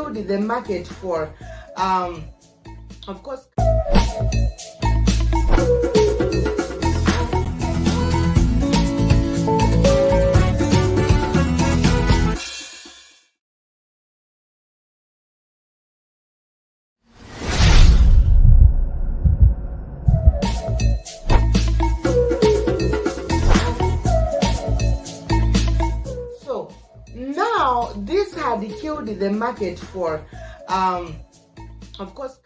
killed the market for, of course. So now this had killed the market for, of course.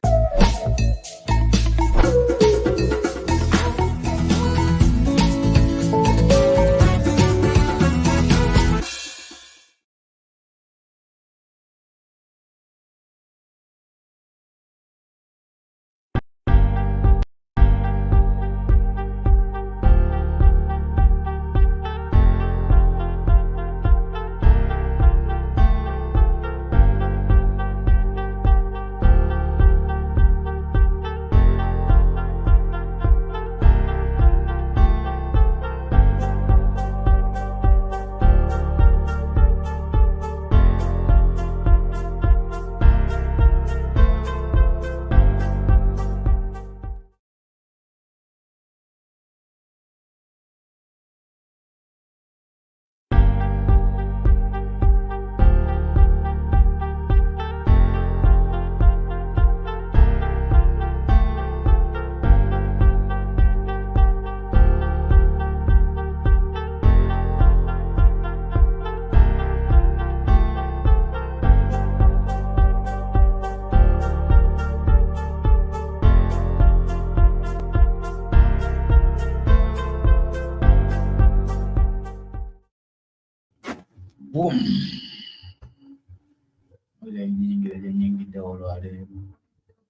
Boom.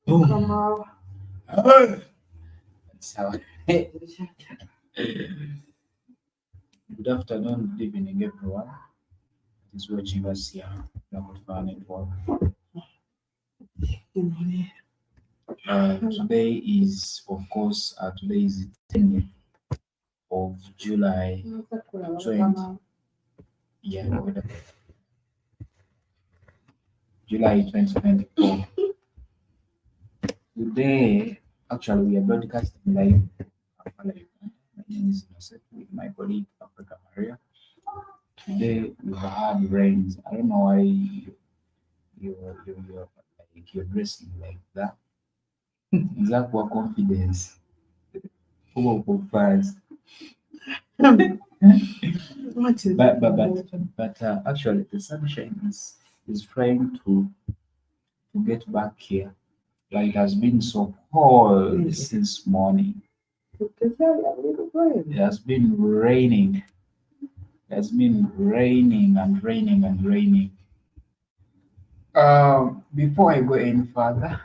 Boom. That's how. Good afternoon, good evening, everyone that is watching us here on the Network. Today is, of course, today is the 10th of July 20. Yeah, July 2024. Today, actually, we are broadcasting live. My name is INNOSSETU with my colleague Africa Maria. Today we have had rains. I don't know why you're dressing like that. Is that for confidence? Who fast? But actually the sunshine is trying to get back here. Like it has been so cold since morning. It has been raining. It has been raining and raining and raining. Before I go any further,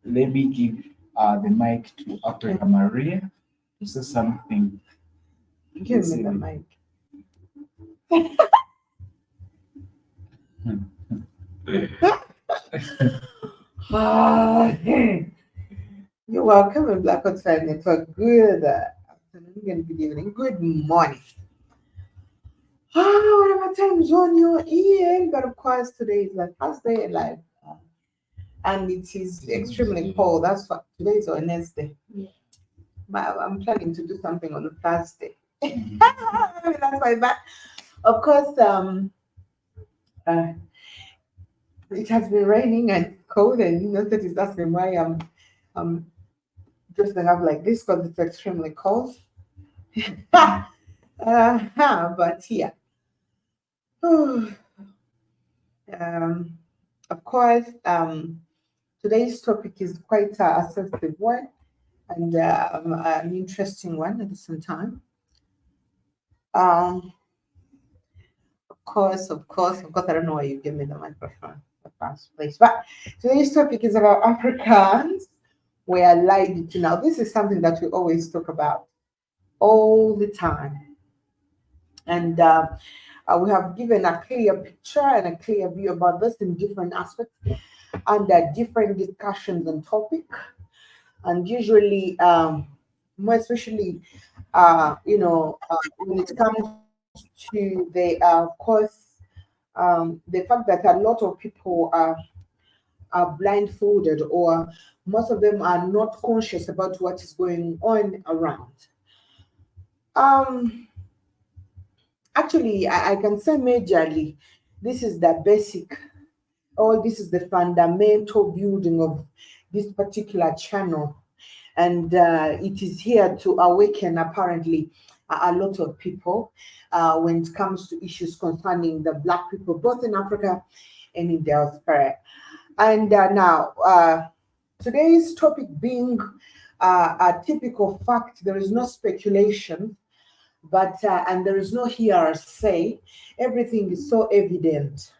let me give the mic to Africa Maria to say something. Give me the mic. You're welcome, Black Hot Five Network. Good afternoon, good evening, good morning. Whatever time zone you're in, but of course today is like Thursday and like, and it is extremely cold. That's what today is Wednesday. Yeah. But I'm planning to do something on Thursday. That's why. But of course, it has been raining and cold, and you know that is that's been why I'm dressing up like this because it's extremely cold. But yeah. Of course, today's topic is quite a sensitive one and an interesting one at the same time. Of course, I don't know why you gave me the microphone in the first place. But today's topic is about Africans. We are lied to. Now, this is something that we always talk about all the time. And we have given a clear picture and a clear view about this in different aspects under different discussions and topic. And usually, more especially, when it comes to the, of course, The fact that a lot of people are blindfolded, or most of them are not conscious about what is going on around. Um, Actually, I can say majorly, this is the basic, or this is the fundamental building of this particular channel, and it is here to awaken apparently a lot of people when it comes to issues concerning the Black people, both in Africa and in diaspora. And now, today's topic being a typical fact, there is no speculation, but and there is no hearsay. Everything is so evident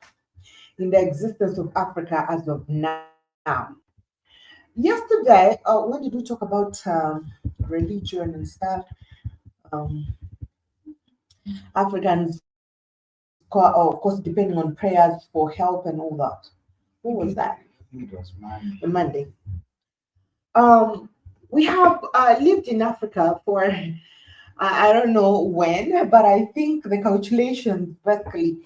in the existence of Africa as of now. Yesterday, when did we talk about religion and stuff? Um, Africans, of course, depending on prayers for help and all that. What was that? I think it was Monday. On Monday. Um, we have lived in Africa for I don't know when, but I think the calculations basically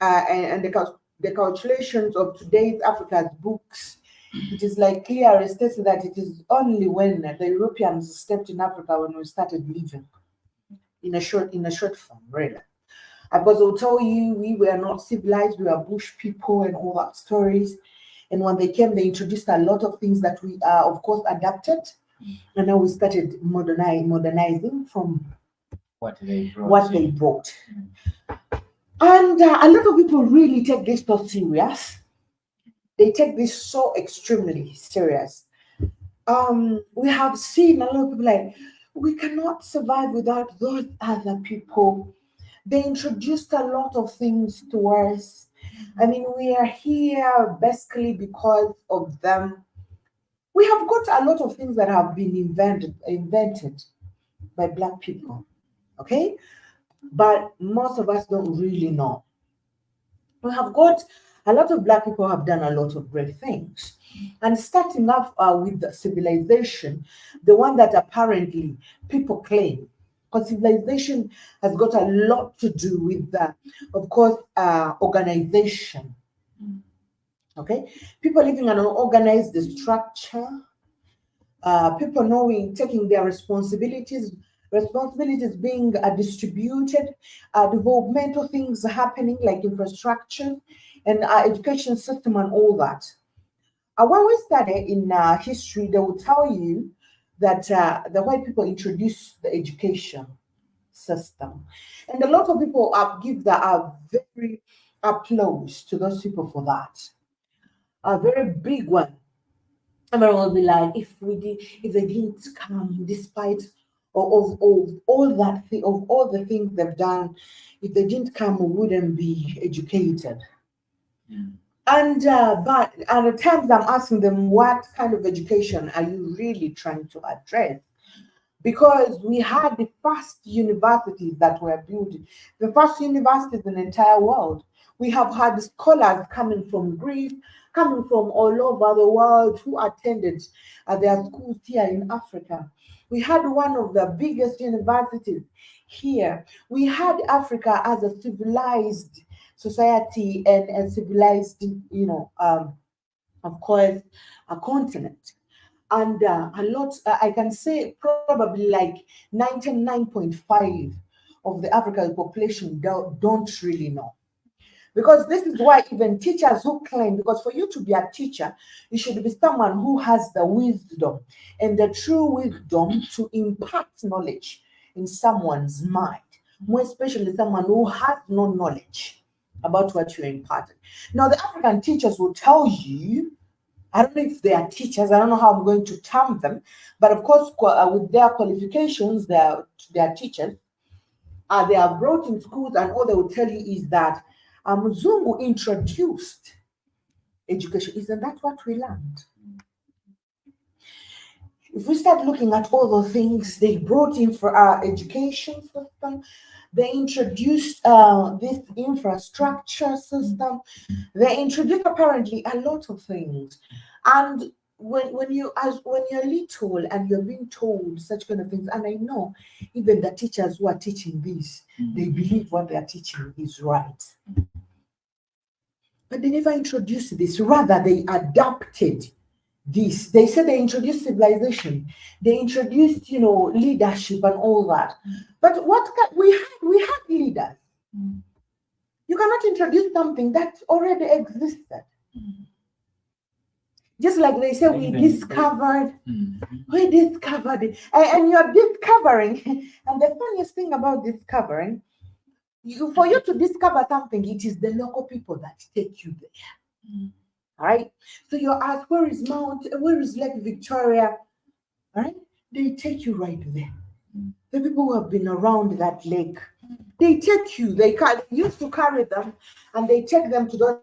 and the calculations of today's Africa's books, it is like clear states that it is only when the Europeans stepped in Africa when we started living in a short form, really. Because they'll tell you we were not civilized, we were bush people and all that stories. And when they came, they introduced a lot of things that we are, of course, adapted. And now we started modernizing from What they brought. what they brought. And a lot of people really take this so serious. They take this so extremely serious. We have seen a lot of people like, we cannot survive without those other people. They introduced a lot of things to us. I mean, we are here basically because of them. We have got a lot of things that have been invented by Black people. Okay? But most of us don't really know. We have got a lot of Black people have done a lot of great things. And starting off with the civilization, the one that apparently people claim, because civilization has got a lot to do with, of course, organization. Okay, people living in an organized structure, people knowing, taking their responsibilities being distributed, developmental things happening like infrastructure and education system and all that. When we study in history, they will tell you that the white people introduced the education system, and a lot of people give the very applause to those people for that. A very big one. Everyone will be like, if they didn't come, despite of all that of all the things they've done, if they didn't come, we wouldn't be educated. And but at times I'm asking them, what kind of education are you really trying to address? Because we had the first universities that were built, the first universities in the entire world. We have had scholars coming from Greece, coming from all over the world who attended their schools here in Africa. We had one of the biggest universities here. We had Africa as a civilized society and a civilized, of course, a continent. And a lot, I can say probably like 99.5 of the African population don't really know. Because this is why even teachers who claim, because for you to be a teacher, you should be someone who has the wisdom and the true wisdom to impart knowledge in someone's mind, more especially someone who has no knowledge about what you're imparting. Now, the African teachers will tell you, I don't know if they are teachers, I don't know how I'm going to term them, but of course, with their qualifications, they are teachers. They are brought in schools, and all they will tell you is that Mzungu introduced education. Isn't that what we learned? If we start looking at all the things they brought in for our education system, they introduced this infrastructure system. They introduced apparently a lot of things. And when you're little and you're being told such kind of things, and I know even the teachers who are teaching this, they believe what they are teaching is right. but they never introduced this. Rather, they adapted this. They said they introduced civilization, they introduced, leadership and all that. But we had leaders. Mm. You cannot introduce something that already existed. Just like they say, we Even- discovered, Mhm. we discovered it. And you're discovering. And the funniest thing about discovering, for you to discover something, it is the local people that take you there. Mm. All right. So you're asked, where is Lake Victoria? All right. They take you right there. Mm. The people who have been around that lake, they take you. They used to carry them, and they take them to those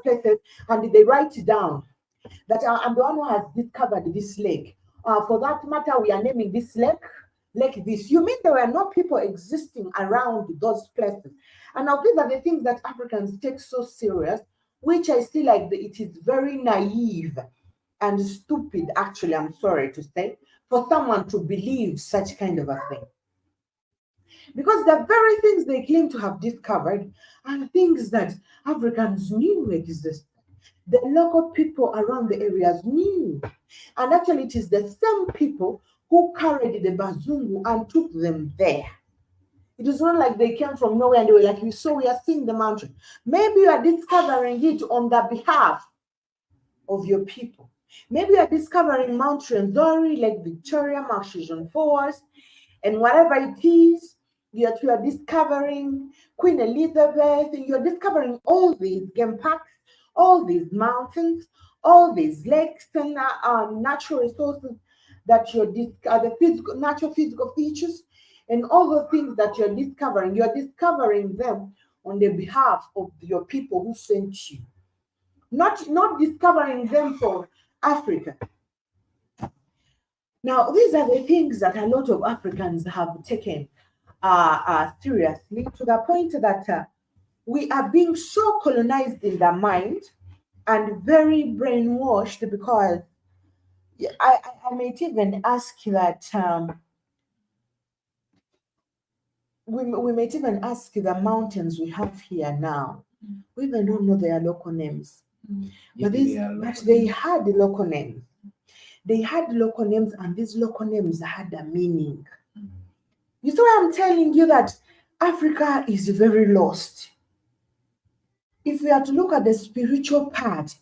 places, and they write it down that I'm the one who has discovered this lake. For that matter, we are naming this lake like this. You mean there were no people existing around those places? And now these are the things that Africans take so serious, which I see like it is very naive and stupid, actually, I'm sorry to say, for someone to believe such kind of a thing. Because the very things they claim to have discovered are things that Africans knew existed. The local people around the areas knew. And actually, it is the same people who carried the Bazungu and took them there. It is not like they came from nowhere and they were like, so we are seeing the mountain. Maybe you are discovering it on the behalf of your people. Maybe you are discovering Mount Rwenzori, Lake Victoria, Marshallton Forest, and whatever it is, you are discovering Queen Elizabeth, you're discovering all these game parks, all these mountains, all these lakes and natural resources that the natural physical features, and all the things that you're discovering them on the behalf of your people who sent you. Not discovering them for Africa. Now, these are the things that a lot of Africans have taken seriously, to the point that we are being so colonized in the mind and very brainwashed, because I might even ask that we might even ask the mountains we have here now. We even don't know their local names, but they had local names. They had local names, and these local names had a meaning. You see why I'm telling you that Africa is very lost? If we are to look at the spiritual part,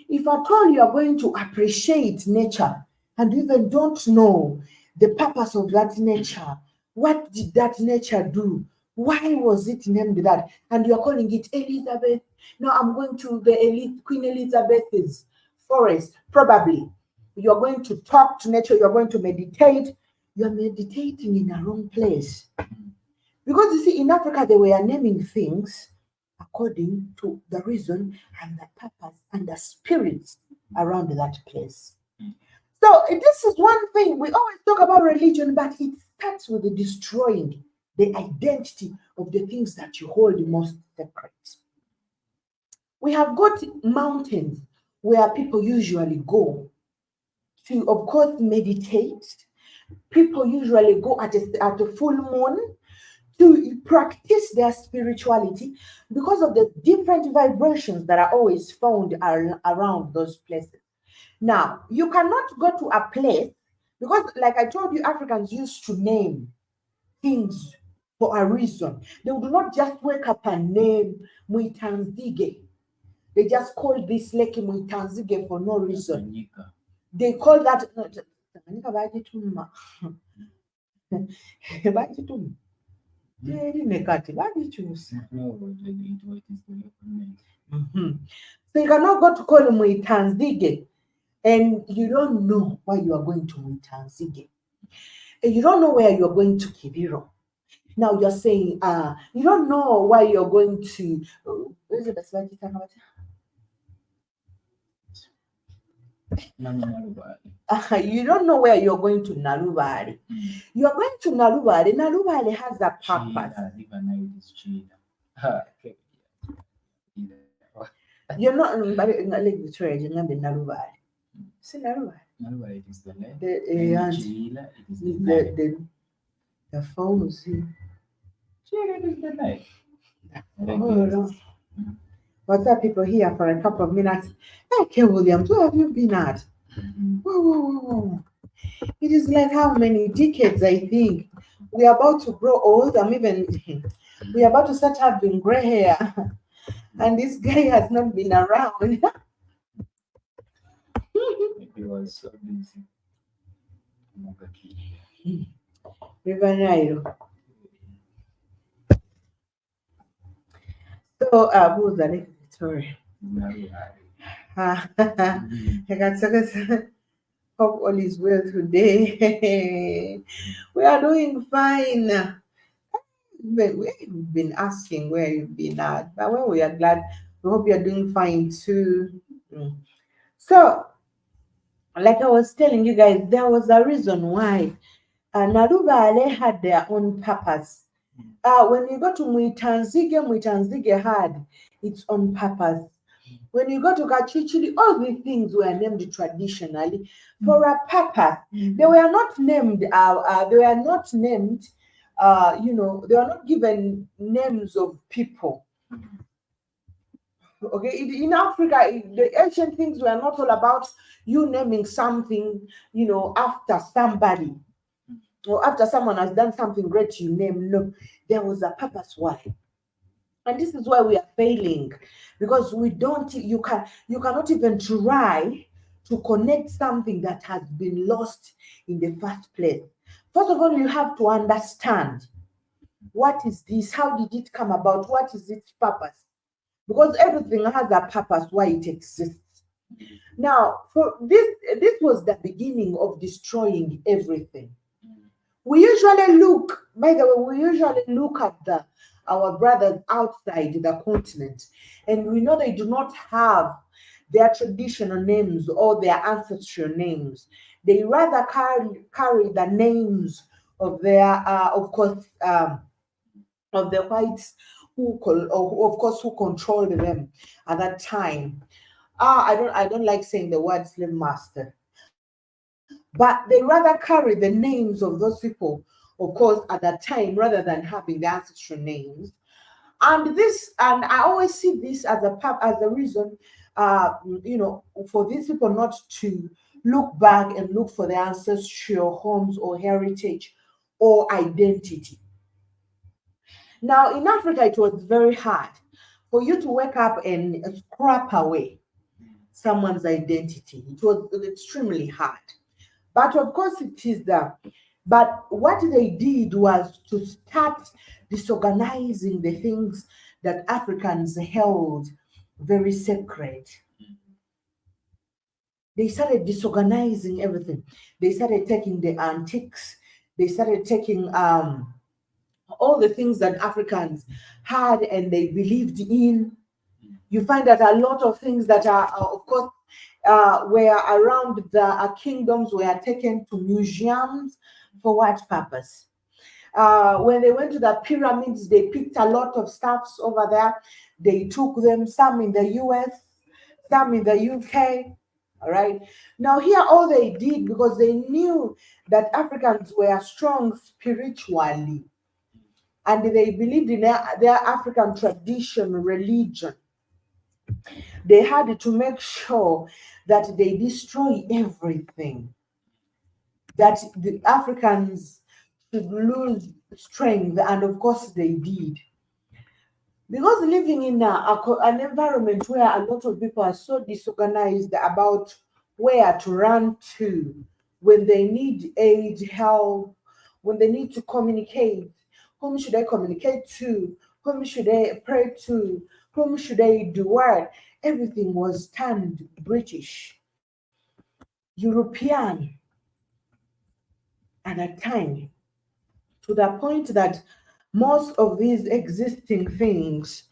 if at all you are going to appreciate nature and you even don't know the purpose of that nature, what did that nature do? Why was it named that? And you're calling it Elizabeth. No, I'm going to the Queen Elizabeth's forest, probably. You're going to talk to nature, you're going to meditate. You're meditating in a wrong place. Because you see, in Africa, they were naming things according to the reason and the purpose and the spirits around that place. So this is one thing. We always talk about religion, but it starts with the destroying the identity of the things that you hold most sacred. We have got mountains where people usually go to, of course, meditate. People usually go at a full moon to practice their spirituality, because of the different vibrations that are always found around those places. Now, you cannot go to a place, because, like I told you, Africans used to name things for a reason. They would not just wake up and name Muitanzige. They just call this lake Muitanzige for no reason. They call that. So you cannot go to call Muitanzige and you don't know why you are going to Muitanzige. And you don't know where you're going to Kibiro. Now you're saying, you don't know why you're going to, where is it? You don't know where you're going to Nalubari. You're going to Nalubari. Nalubari has a purpose. You're not like Victoria, you're not the Nalubari. See Nalubari. Nalubari is the lake. The falls. Chile is the lake. The Oh, no. guests. What's up, people here for a couple of minutes? Okay, Williams, where have you been at? Mhm. Whoa, whoa, whoa, whoa. It is like how many decades, I think. We are about to grow old. I'm even, we are about to start having gray hair. And this guy has not been around. He was so busy. Mugaki. River Nile. So, who's the next story? Naruhari. I got second. Hope all is well today. We are doing fine. We've been asking where you've been at, but well, we are glad. We hope you're doing fine too. Mm. So, like I was telling you guys, there was a reason why Narubale had their own purpose. When you go to Mwitanzige had its own purpose. When you go to Kachichili, all these things were named traditionally for a purpose. They were not named. They were not named. They were not given names of people. Okay, in Africa, the ancient things were not all about you naming something, after somebody or after someone has done something great. You name no. There was a purpose why. And this is why we are failing, because we don't you cannot even try to connect something that has been lost in the first place. First of all, you have to understand what is this, how did it come about, what is its purpose, because everything has a purpose why it exists. Now, for this was the beginning of destroying everything. We usually look, by the way, we usually look at our brothers outside the continent, and we know they do not have their traditional names or their ancestral names. They rather carry the names of their, of course, of the whites or of course, who controlled them at that time. I don't like saying the word slave master, but they rather carry the names of those people, of course, at that time, rather than having the ancestral names. And I always see this as as a reason, for these people not to look back and look for their ancestral homes or heritage or identity. Now, in Africa, it was very hard for you to wake up and scrap away someone's identity. It was extremely hard. But of course, it is that. But what they did was to start disorganizing the things that Africans held very sacred. They started disorganizing everything. They started taking the antiques. They started taking all the things that Africans had and they believed in. You find that a lot of things that are, of course, were around the kingdoms were taken to museums. For what purpose? When they went to the pyramids, they picked a lot of stuffs over there. They took them, some in the US, some in the UK. All right. Now, here, all they did, because they knew that Africans were strong spiritually and they believed in their African tradition, religion, they had to make sure that they destroy everything, that the Africans should lose strength, and of course they did. Because living in an environment where a lot of people are so disorganized about where to run to when they need aid, help, when they need to communicate, whom should I communicate to? Whom should I pray to? Whom should I do what? Everything was turned British, European at a time, to the point that most of these existing things,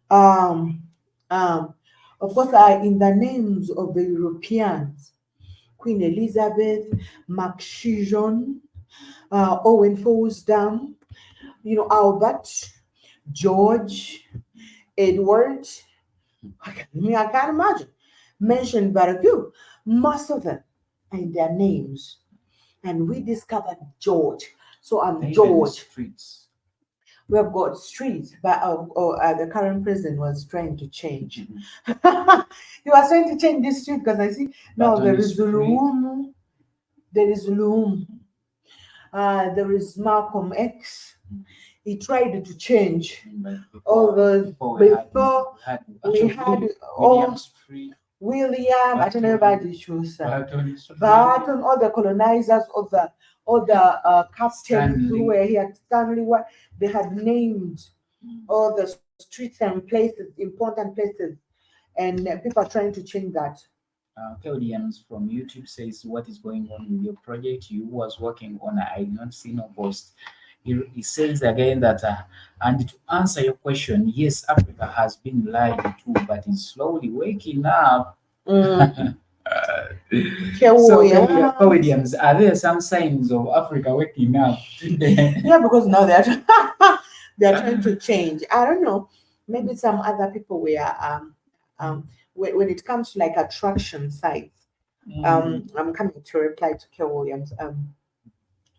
um, um, of course, are in the names of the Europeans. Queen Elizabeth, Maximilian, Owen Fosdam, Albert, George, Edward. I can't imagine. Mentioned but a few. Most of them in their names. And we discovered George. So I'm Even the George. streets. We have got streets, but the current president was trying to change. Mhm. He was trying to change this street because I see But now on there the is street, Luum, there is Luum, there is Malcolm X. He tried to change but all before those before before we had we actually had William all Street, William, I don't know about Barton, the shoes, Barton Street, but on all the colonizers, all the captains who Stanley. were here, Stanley, what they had named all the streets and places, important places, and people are trying to change that. Claudians from YouTube says, "What is going on with your project you was working on? I did not see no post." He says again that, and to answer your question, yes, Africa has been lied to, but is slowly waking up. Mm. So, Yeah, Claudians, are there some signs of Africa waking up today? yeah, because now they're they're trying to change. I don't know. Maybe some other people were when it comes to like attraction sites. I'm coming to reply to Kel Williams.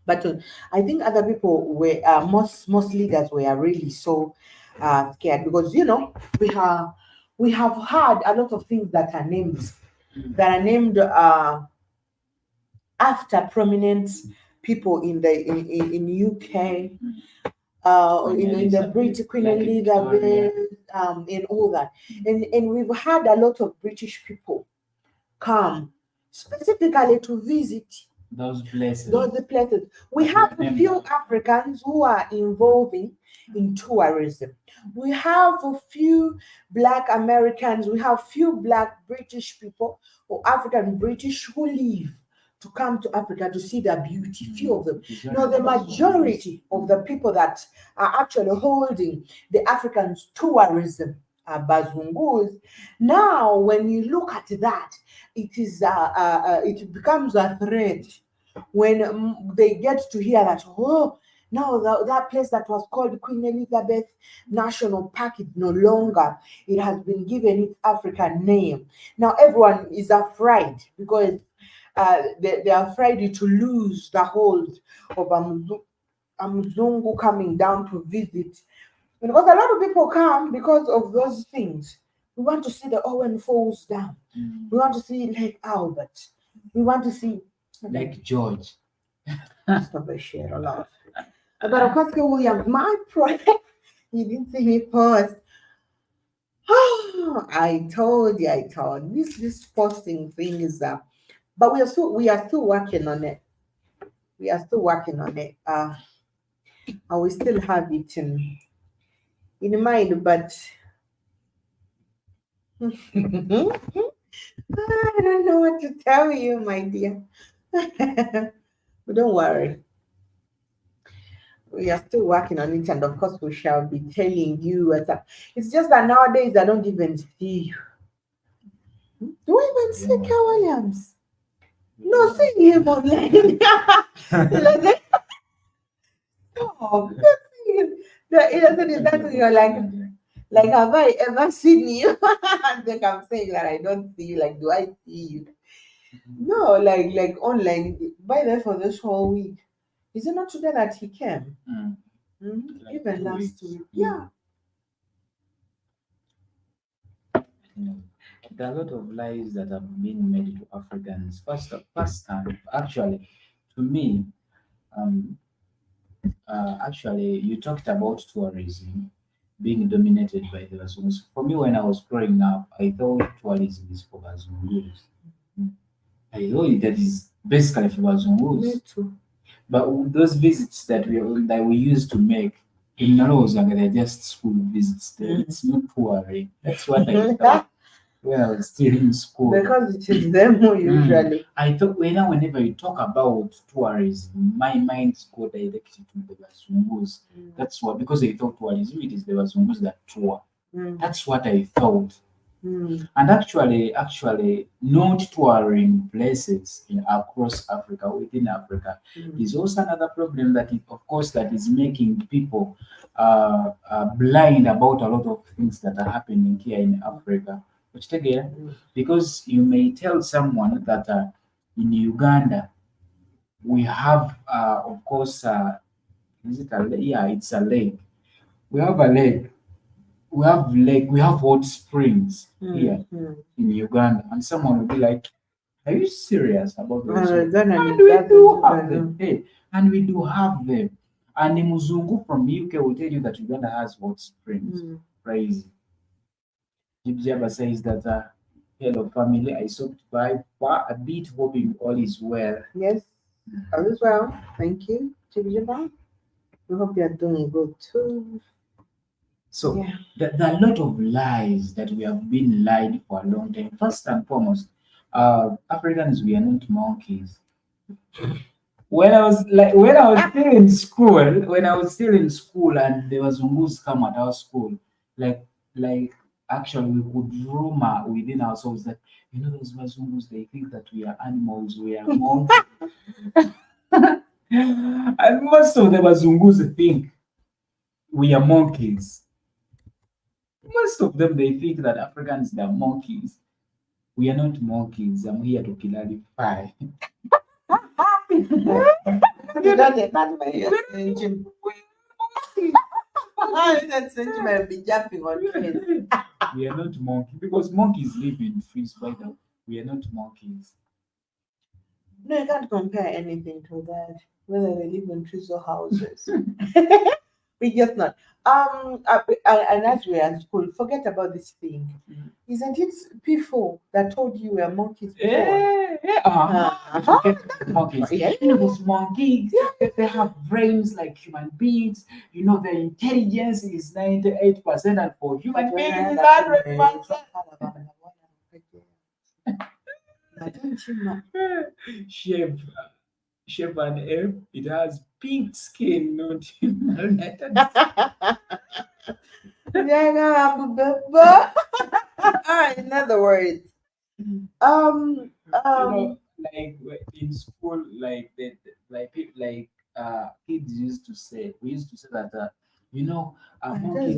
But I think other people were most leaders were really so scared because we have had a lot of things that are named after prominent people in UK, Queen in the Elizabeth, British Queen like Victoria. Elizabeth, in all that, and we've had a lot of British people come specifically to visit Those places. those places. We But have a few remember, Africans who are involving in tourism. We have a few Black Americans. We have few Black British people or African British who leave to come to Africa to see the beauty. Few of them. it is one No, of the the majority of the people that are actually holding the African tourism are Bazungus. Now, when you look at that, it becomes a threat when they get to hear that, oh, now that place that was called Queen Elizabeth National Park is no longer, it has been given its African name. Now everyone is afraid because they are afraid to lose the hold of a Mzungu coming down to visit. Because a lot of people come because of those things. We want to see the Owen Falls Dam. We want to see Lake Albert. We want to see like George. Stop a share a lot. But of course, Williams, my project, you didn't see me post. I told this posting thing is but we are still working on it. We are still working on it. And we still have it in mind, but I don't know what to tell you, my dear. But don't worry. We are still working on it, and of course, we shall be telling you what's up. It's just that nowadays I don't even see you. Do I even see Kel Williams? No, see him online. Like, oh, it doesn't exactly you're like have I ever seen you? I think I'm saying that I don't see you. Like, do I see you? No, like online. By there for this whole week. Is it not today that he came? Like Even 2 weeks. last week. Yeah. You know, there are a lot of lies that have been made to Africans. First time, actually, to me, um, actually, you talked about tourism being dominated by the Bazungus. For me, when I was growing up, I thought tourism is for Bazungus. I thought that is basically for Bazungus. Me too. But those visits that we used to make in Narozanga, they're just school visits. It's not touring. That's what I thought when I was still in school. Because it is them who usually. I thought whenever you talk about tourism, my minds go directly to the Bazungus. That's what, because I thought tourism, it is the Bazungus that tour. That's what I thought. And actually, not touring places across Africa, within Africa, is also another problem of course, that is making people blind about a lot of things that are happening here in Africa. Which again, because you may tell someone that in Uganda we have, of course, is it a lake? Yeah, it's a lake. We have a lake. We have hot springs here Mm-hmm. in Uganda, and someone will be like, "Are you serious about those?" Ghana And we doesn't do have even them. Hey, and we do have them. And the Muzungu from UK will tell you that Uganda has hot springs. know. Crazy. Jibjaba says that, hello family, I stopped by for a bit, hoping all is well. Yes, all is well. Thank you, Chibijaba. We hope you are doing good too. So Yeah. there are a lot of lies that we have been lied for a long time. First and foremost, Africans, we are not monkeys. When I was still in school, and there was Zungus come at our school, like actually we could rumor within ourselves that those Zungus, they think that we are animals, we are monkeys. And most of the Bazungus think we are monkeys. Most of them they think that Africans they are monkeys. We are not monkeys. I'm here to clarify. You know the bad way you're saying. That Sentiment will be jumping on trees. We are not monkeys because monkeys live in trees. By the way, we are not monkeys. No, you can't compare anything to that. Whether they live in trees or houses. We just not. And as we are in school, forget about this thing. Mm. Isn't it people that told you we are monkeys before? Forget monkeys. Yeah. Those monkeys, they have brains like human beings. Their intelligence is 98%, and for human beings, it's 100%. Shape, shape and ape. It has pink skin, not melanated. In other words, um, you know, um, in school, kids used to say, we used to say that, monkeys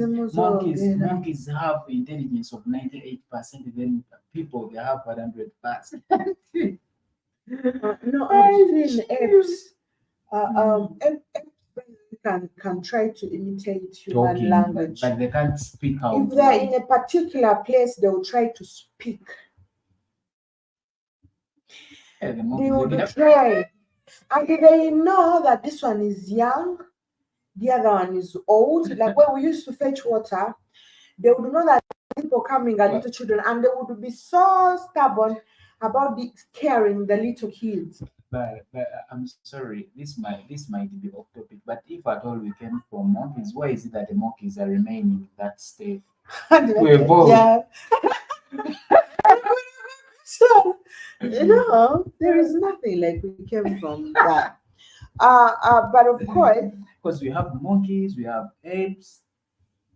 have intelligence of 98%, then people they have 100%. no, I've seen apes. Apes can try to imitate human Talking, language. but they can't speak out. If they're in a particular place, they will try to speak. Yeah, the They monkeys, will try. And they know that this one is young, the other one is old. Like when we used to fetch water, they would know that people coming are little children, and they would be so stubborn about scaring the little kids. but I'm sorry, this might be off topic, but if at all we came from monkeys, why is it that the monkeys are remaining in that state? To evolve. Yeah. So, there is nothing like we came from that. But of course, Because we have monkeys, we have apes.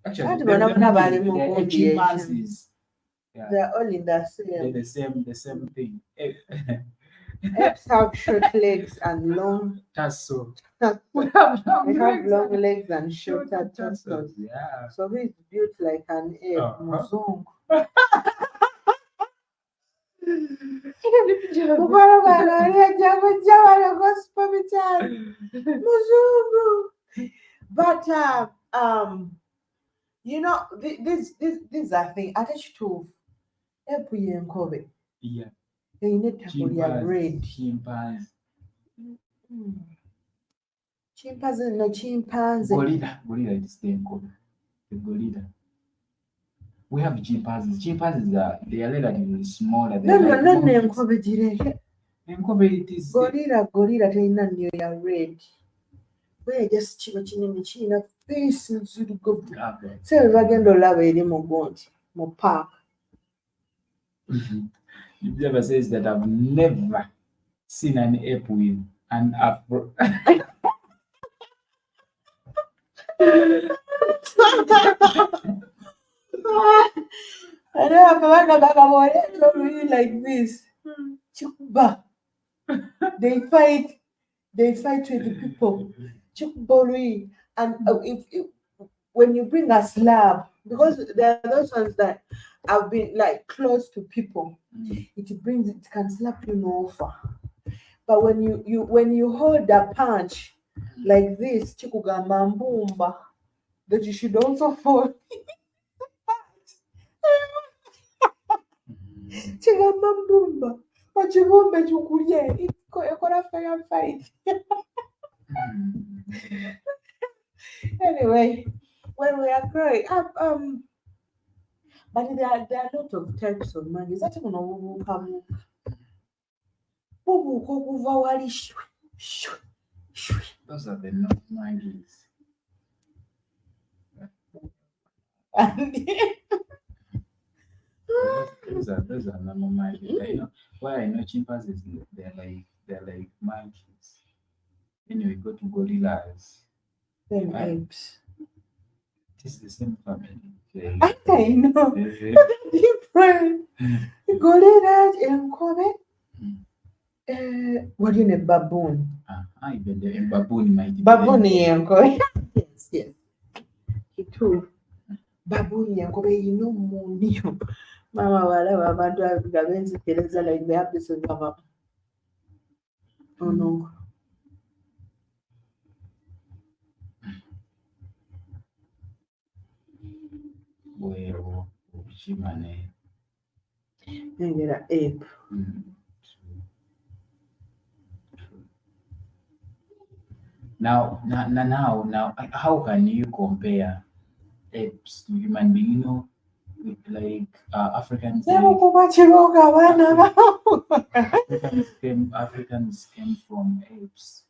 Actually, they're chimpanzees. Yeah, all in the they're same. the same thing. Apes have short legs and long. That's so. We We have long have legs long and legs and short shorter tassels. torsos. Yeah. So he's built like an ape, Uh-huh. Muzungu. Muzungu. But this are thing attached to ape yenkobe. Yeah. Eyine ettako lya red. Chimpanzee. Hmm. Chimpanzee no chimpanzee. Gorilla is the enkobe. The gorilla. We have chimpanzees. Chimpanzees they are relatively smaller. No, They're like monkeys. enkobe gireke. Enkobe it is. Gorilla terina nnyo ya red. We're just kiba kinene kirina face nzirugavu. So we bagenda olaba eri mu gundi mu park. Jibjaba says that I've never seen an ape with an afro. I know Kabaka Baka like this. Chuba. They fight with the people. Chukbolui. And if when you bring a slab, because there are those ones that have been like close to people, it can slap you over. But when you hold a punch like this, chikugamba mbumba. that you should also follow. Mm. Chigamba mbumba. Ochibumbe chukulye. Ekola firefight. Mm. Anyway, when we are growing up, but there are a lot of types of monkeys. Ate kuno bubuuka okuva wali shwi, shwi, shwi. Those are the north monkeys. And Those are normal monkeys. I know why I know chimpanzees. They're like monkeys. Then we go to gorillas. then Right? apes. It is the same family. I know. Eh, Different. Gorillas enkobe. What in a baboon? even the baboon might be Baboon the- yenkobe. Yes, yes. Itu. Baboon yenkobe yino munio. Mama walaba abantu abenzitereza like they have this over. Oh no. Well, Chimane. Engera ape. Mm. Now, how can you compare apes to human being? With like Africans, Kuba kiboga abaana bao. Africans came from apes.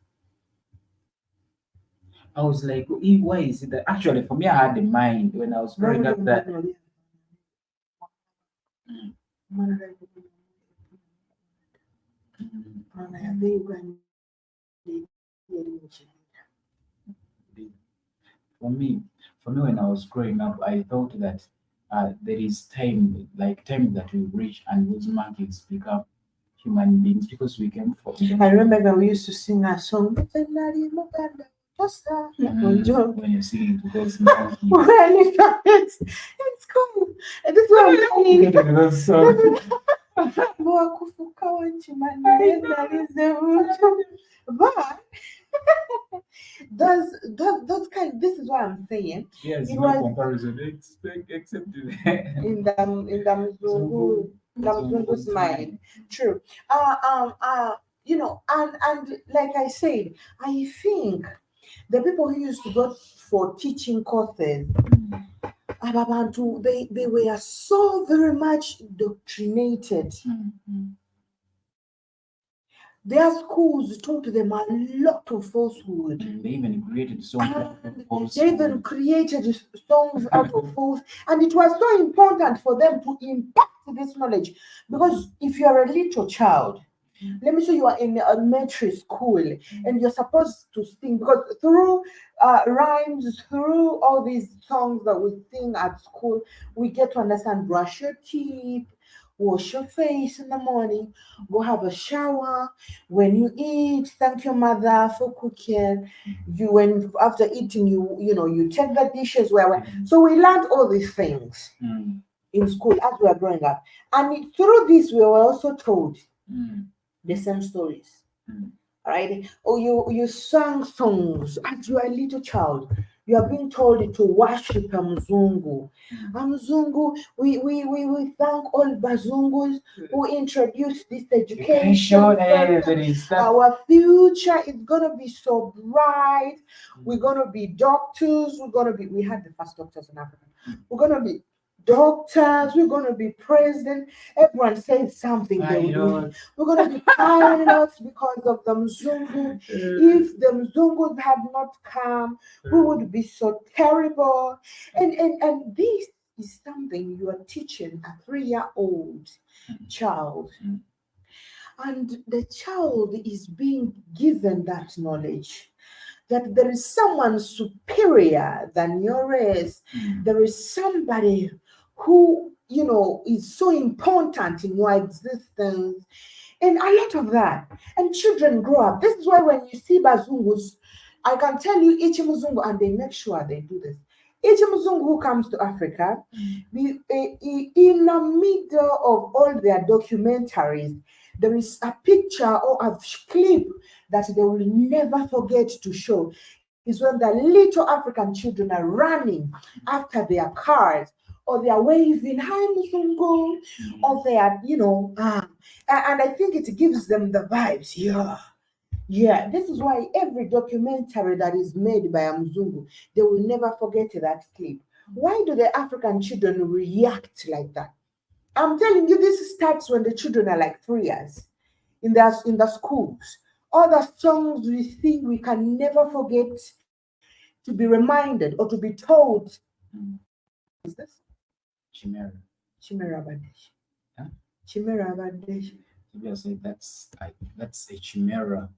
I was like, why is it that? Actually, for me, I had in mind when I was growing up that. For me, when I was growing up, I thought that there is time that we reach and those monkeys become human beings because we came from. I remember when we used to sing a song. When you're singing to those monkeys. Well, it's cool. And this is what I'm saying. Those songs. Bwakufuka wankimanya that is the root. But those kind. This is what I'm saying. Yes, It no was comparison except in the Mzungu's mind. True. And like I said, I think the people who used to go for teaching courses, Ababantu, they were so very much indoctrinated. Their schools taught them a lot of falsehood. They even created songs And they even created songs out of false, and it was so important for them to impact this knowledge. Because if you are a little child, let me say you are in elementary school and you're supposed to sing, because through rhymes, through all these songs that we sing at school, we get to understand brush your teeth, wash your face in the morning, go have a shower. When you eat, thank your mother for cooking. When after eating, you take the dishes where. So we learned all these things in school as we were growing up, and through this we were also told the same stories. All right. Or you sang songs as you are a little child. You are being told to worship a Mzungu. A Mzungu, we thank all Bazungus who introduced this education. Our future is gonna be so bright. We're gonna be doctors. We had the first doctors in Africa. We're gonna be doctors, we're going to be president. Everyone says something. We're going to be pilots because of the Mzungu. If the Mzungus had not come, we would be so terrible. And this is something you are teaching a 3-year-old child. And the child is being given that knowledge, that there is someone superior than your race. There is somebody who, is so important in your existence. And a lot of that. And children grow up. This is why when you see Bazungus, I can tell you each Mzungu, and they make sure they do this. Each Mzungu who comes to Africa, in the middle of all their documentaries, there is a picture or a clip that they will never forget to show. is when the little African children are running after their cars, or they are waving, "Hi, Musungo," or they are, and I think it gives them the vibes. Yeah. Yeah, this is why every documentary that is made by Mzungu, they will never forget that clip. Why do the African children react like that? I'm telling you, this starts when the children are like 3 years in the schools. All the songs we sing, we can never forget to be reminded or to be told. Is this Chimera. Chimera Badesh? Huh? Chimera Badesh. Maybe I say that's a chimera,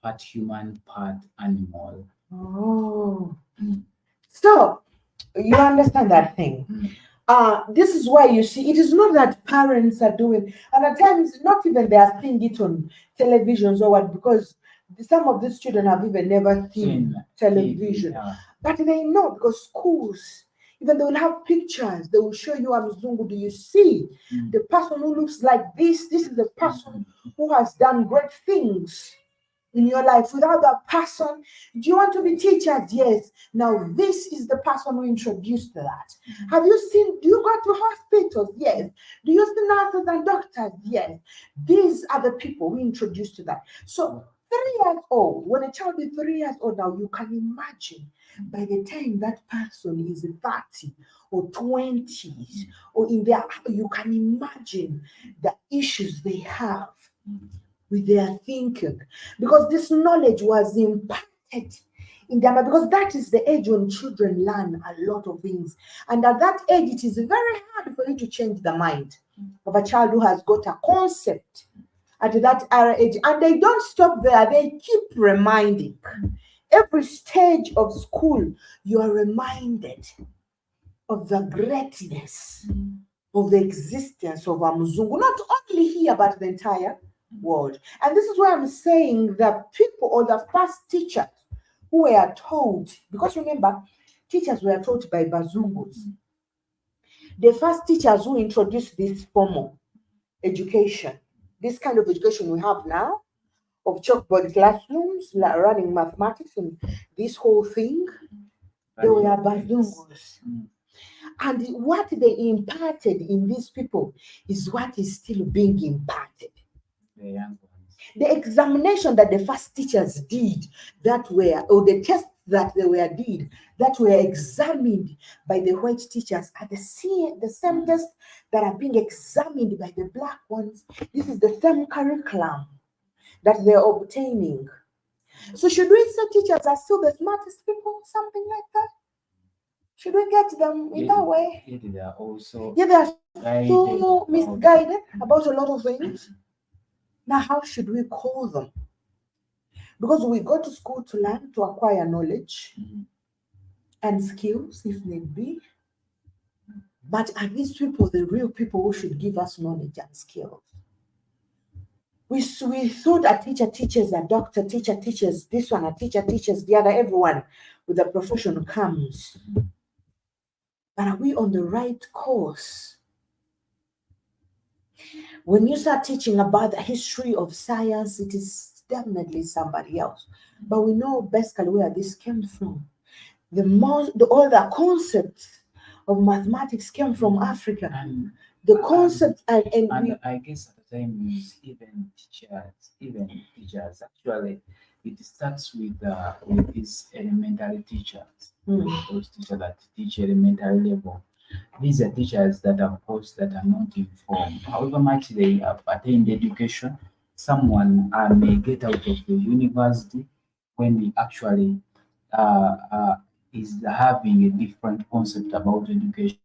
part human, part animal. Oh. Mm. So you understand that thing. Mm. This is why you see it is not that parents are doing, and at times not even they are seeing it on televisions or what, because some of these children have even never seen television, Yeah. but they know because schools, even they will have pictures, they will show you Mzungu. Do you see the person who looks like this? This is the person who has done great things in your life. Without that person, do you want to be teachers? Yes. Now, this is the person who introduced that. Have you seen, do you go to hospitals? Yes. Do you see nurses and doctors? Yes. These are the people who introduced to that. So, 3 years old, when a child is 3 years old now, you can imagine by the time that person is 30 or 20s or in their, you can imagine the issues they have with their thinking, because this knowledge was imparted in them, because that is the age when children learn a lot of things, and at that age it is very hard for you to change the mind of a child who has got a concept at that age. And they don't stop there, they keep reminding. Every stage of school you are reminded of the greatness of the existence of Mzungu, not only here but the entire world. And this is why I'm saying the people or the first teachers who were taught, because remember, teachers were taught by Bazungus. The first teachers who introduced this formal education, this kind of education we have now, of chalkboard classrooms, running mathematics and this whole thing, they were Bazungus. And what they imparted in these people is what is still being imparted. The young ones. The examination that the first teachers did, that were, or the tests that they were did, that were examined by the white teachers, are the same tests that are being examined by the black ones. This is the same curriculum that they're obtaining. So should we say teachers are still the smartest people, something like that? Should we get them in that way? Yeah, they are also Yeah, they are so guided misguided about a lot of things. Now, how should we call them? Because we go to school to learn, to acquire knowledge and skills, if need be. But are these people the real people who should give us knowledge and skills? We thought a teacher teaches, a doctor teacher teaches, this one a teacher teaches, the other, everyone with a profession comes. But are we on the right course? When you start teaching about the history of science, it is definitely somebody else. But we know basically where this came from. All the concepts of mathematics came from Africa. And the concept I guess at the time even teachers actually, it starts with these elementary teachers. Those teachers that teach elementary level. These are teachers that are posts that are not informed. However much they have attained education, someone may get out of the university when he actually is having a different concept about education.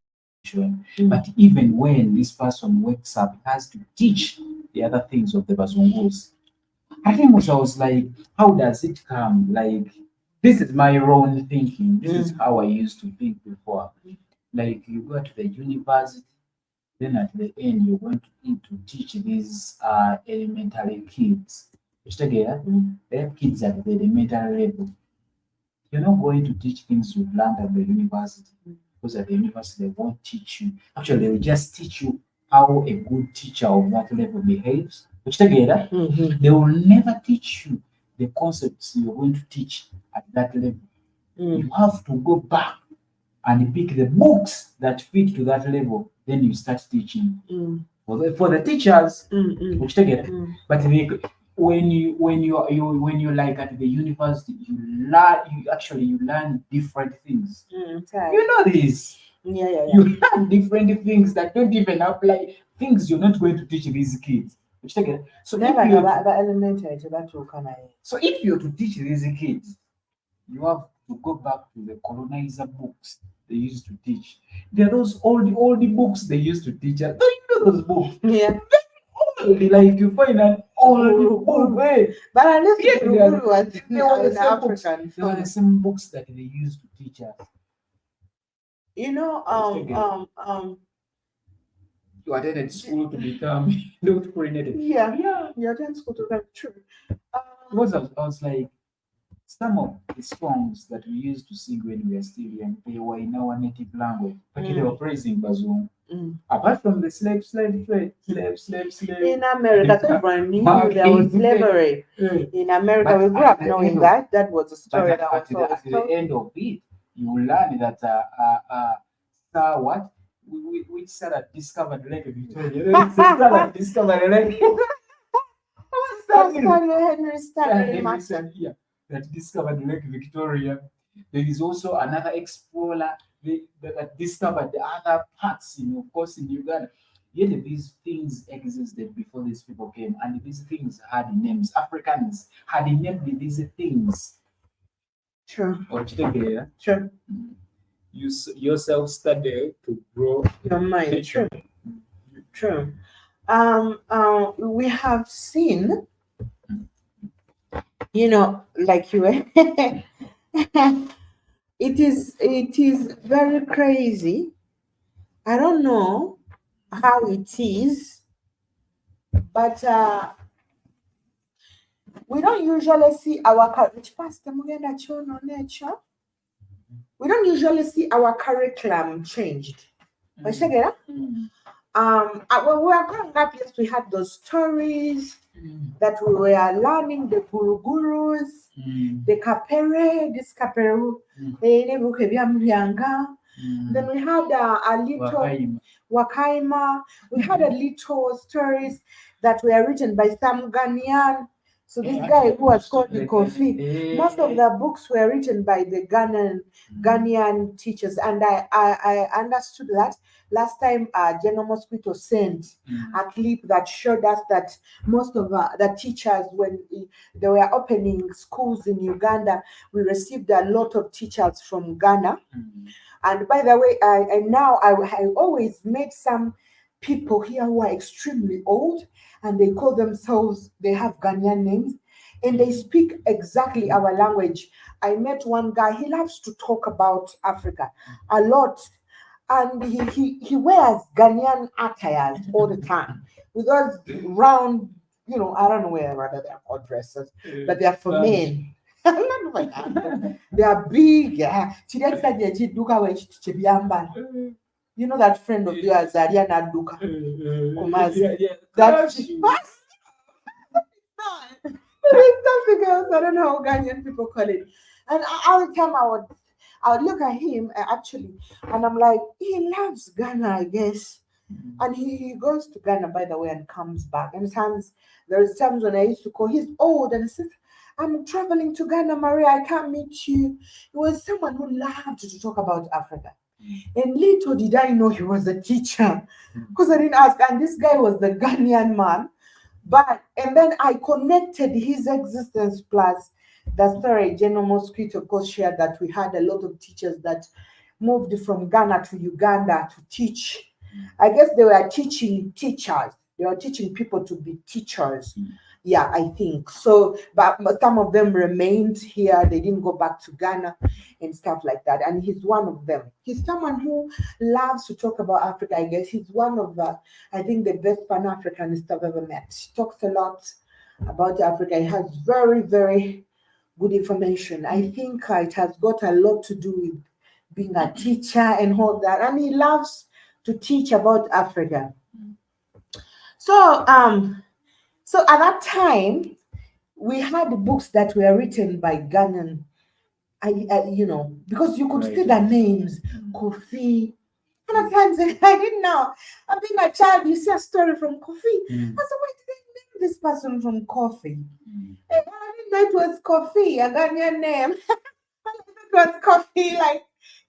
But even when this person wakes up, he has to teach the other things of the Bazungus. I think I was like, how does it come? Like, this is my own thinking. This is how I used to think before. Like, you go to the university, then at the end, you're going to need to teach these elementary kids. Together, they're kids at the elementary level. You're not going to teach things you've learned at the university, because at the university they won't teach you. Actually, they will just teach you how a good teacher of that level behaves. Together, they will never teach you the concepts you're going to teach at that level. You have to go back and pick the books that fit to that level. Then you start teaching. For the teachers, which take it, but when you like at the university, you learn different things. You know this. You learn different things that don't even apply. Things you're not going to teach these kids. Which take it. So so if you're to teach these kids, you have to go back to the colonizer books they used to teach. There are those old books they used to teach us. Don't you know those books? Old, like you find an old book. Hey. But at least Yeah, Guru was they were the an same books. African. They were the same books that they used to teach us. You know, You attended school to become indoctrinated. yeah, you attend school to become true. Because I was like, some of the songs that we used to sing when we were still young, they were in our native language, but they were praising Bazungu. Apart from the slave trade, slave. In America, everyone knew there was slavery. In America, But we grew up knowing that. That was a story but that was at always the told. end of it, you will learn that what? Which Sarah discovered Lake Victoria? Sarah discovered Lake. Henry Stanley Mason. Yeah, that discovered Lake Victoria. There is also another explorer that discovered the other parts, of course, in Uganda. Yet these things existed before these people came, and these things had names. Africans had named these things. Sure. Or yeah? Sure. Use yourself study to grow your mind. True. True. We have seen, like you were, it is very crazy. I don't know how it is, but we don't usually see our we don't usually see our curriculum changed. When we were growing up, yes, we had those stories that we were learning, the gurus, the kapere, this kaperu, then we had a little Wakaima. We had a little stories that were written by some Ghanaian. So this guy who was called the Kofi, most of the books were written by the Ghanaian teachers, and I understood that last time General Mosquito sent a clip that showed us that most of the teachers, when they were opening schools in Uganda, we received a lot of teachers from Ghana. And by the way, I always met some people here who are extremely old, and they call themselves, they have Ghanaian names, and they speak exactly our language. I met one guy, he loves to talk about Africa a lot, and he wears Ghanaian attires all the time with those round, I don't know whether they're called dresses, but they're for men. They are big. Yeah. You know that friend of yours, Ariana Duka? That's something else. I don't know how Ghanaian people call it. And all the time I would look at him actually, and I'm like, he loves Ghana, I guess. And he goes to Ghana, by the way, and comes back. And there's times when I used to call, he's old, and he says, I'm traveling to Ghana, Maria, I can't meet you. He was someone who loved to talk about Africa. And little did I know he was a teacher, because I didn't ask. And this guy was the Ghanaian man. And then I connected his existence plus the story General Mosquito shared, that we had a lot of teachers that moved from Ghana to Uganda to teach. I guess they were teaching teachers. They were teaching people to be teachers. Yeah, I think so. But some of them remained here. They didn't go back to Ghana and stuff like that. And he's one of them. He's someone who loves to talk about Africa. I guess he's one of I think the best Pan-Africanist I've ever met. He talks a lot about Africa. He has very, very good information. I think it has got a lot to do with being a teacher and all that. And he loves to teach about Africa. So at that time, we had books that were written by Ghanaian because you could Right, see the right. names, Kofi. And at times I didn't know. I being a child, you see a story from Kofi. Mm, I said, why did they name this person from Kofi? mm, And I didn't know it was Kofi, a Ghanaian name. It was Kofi, like,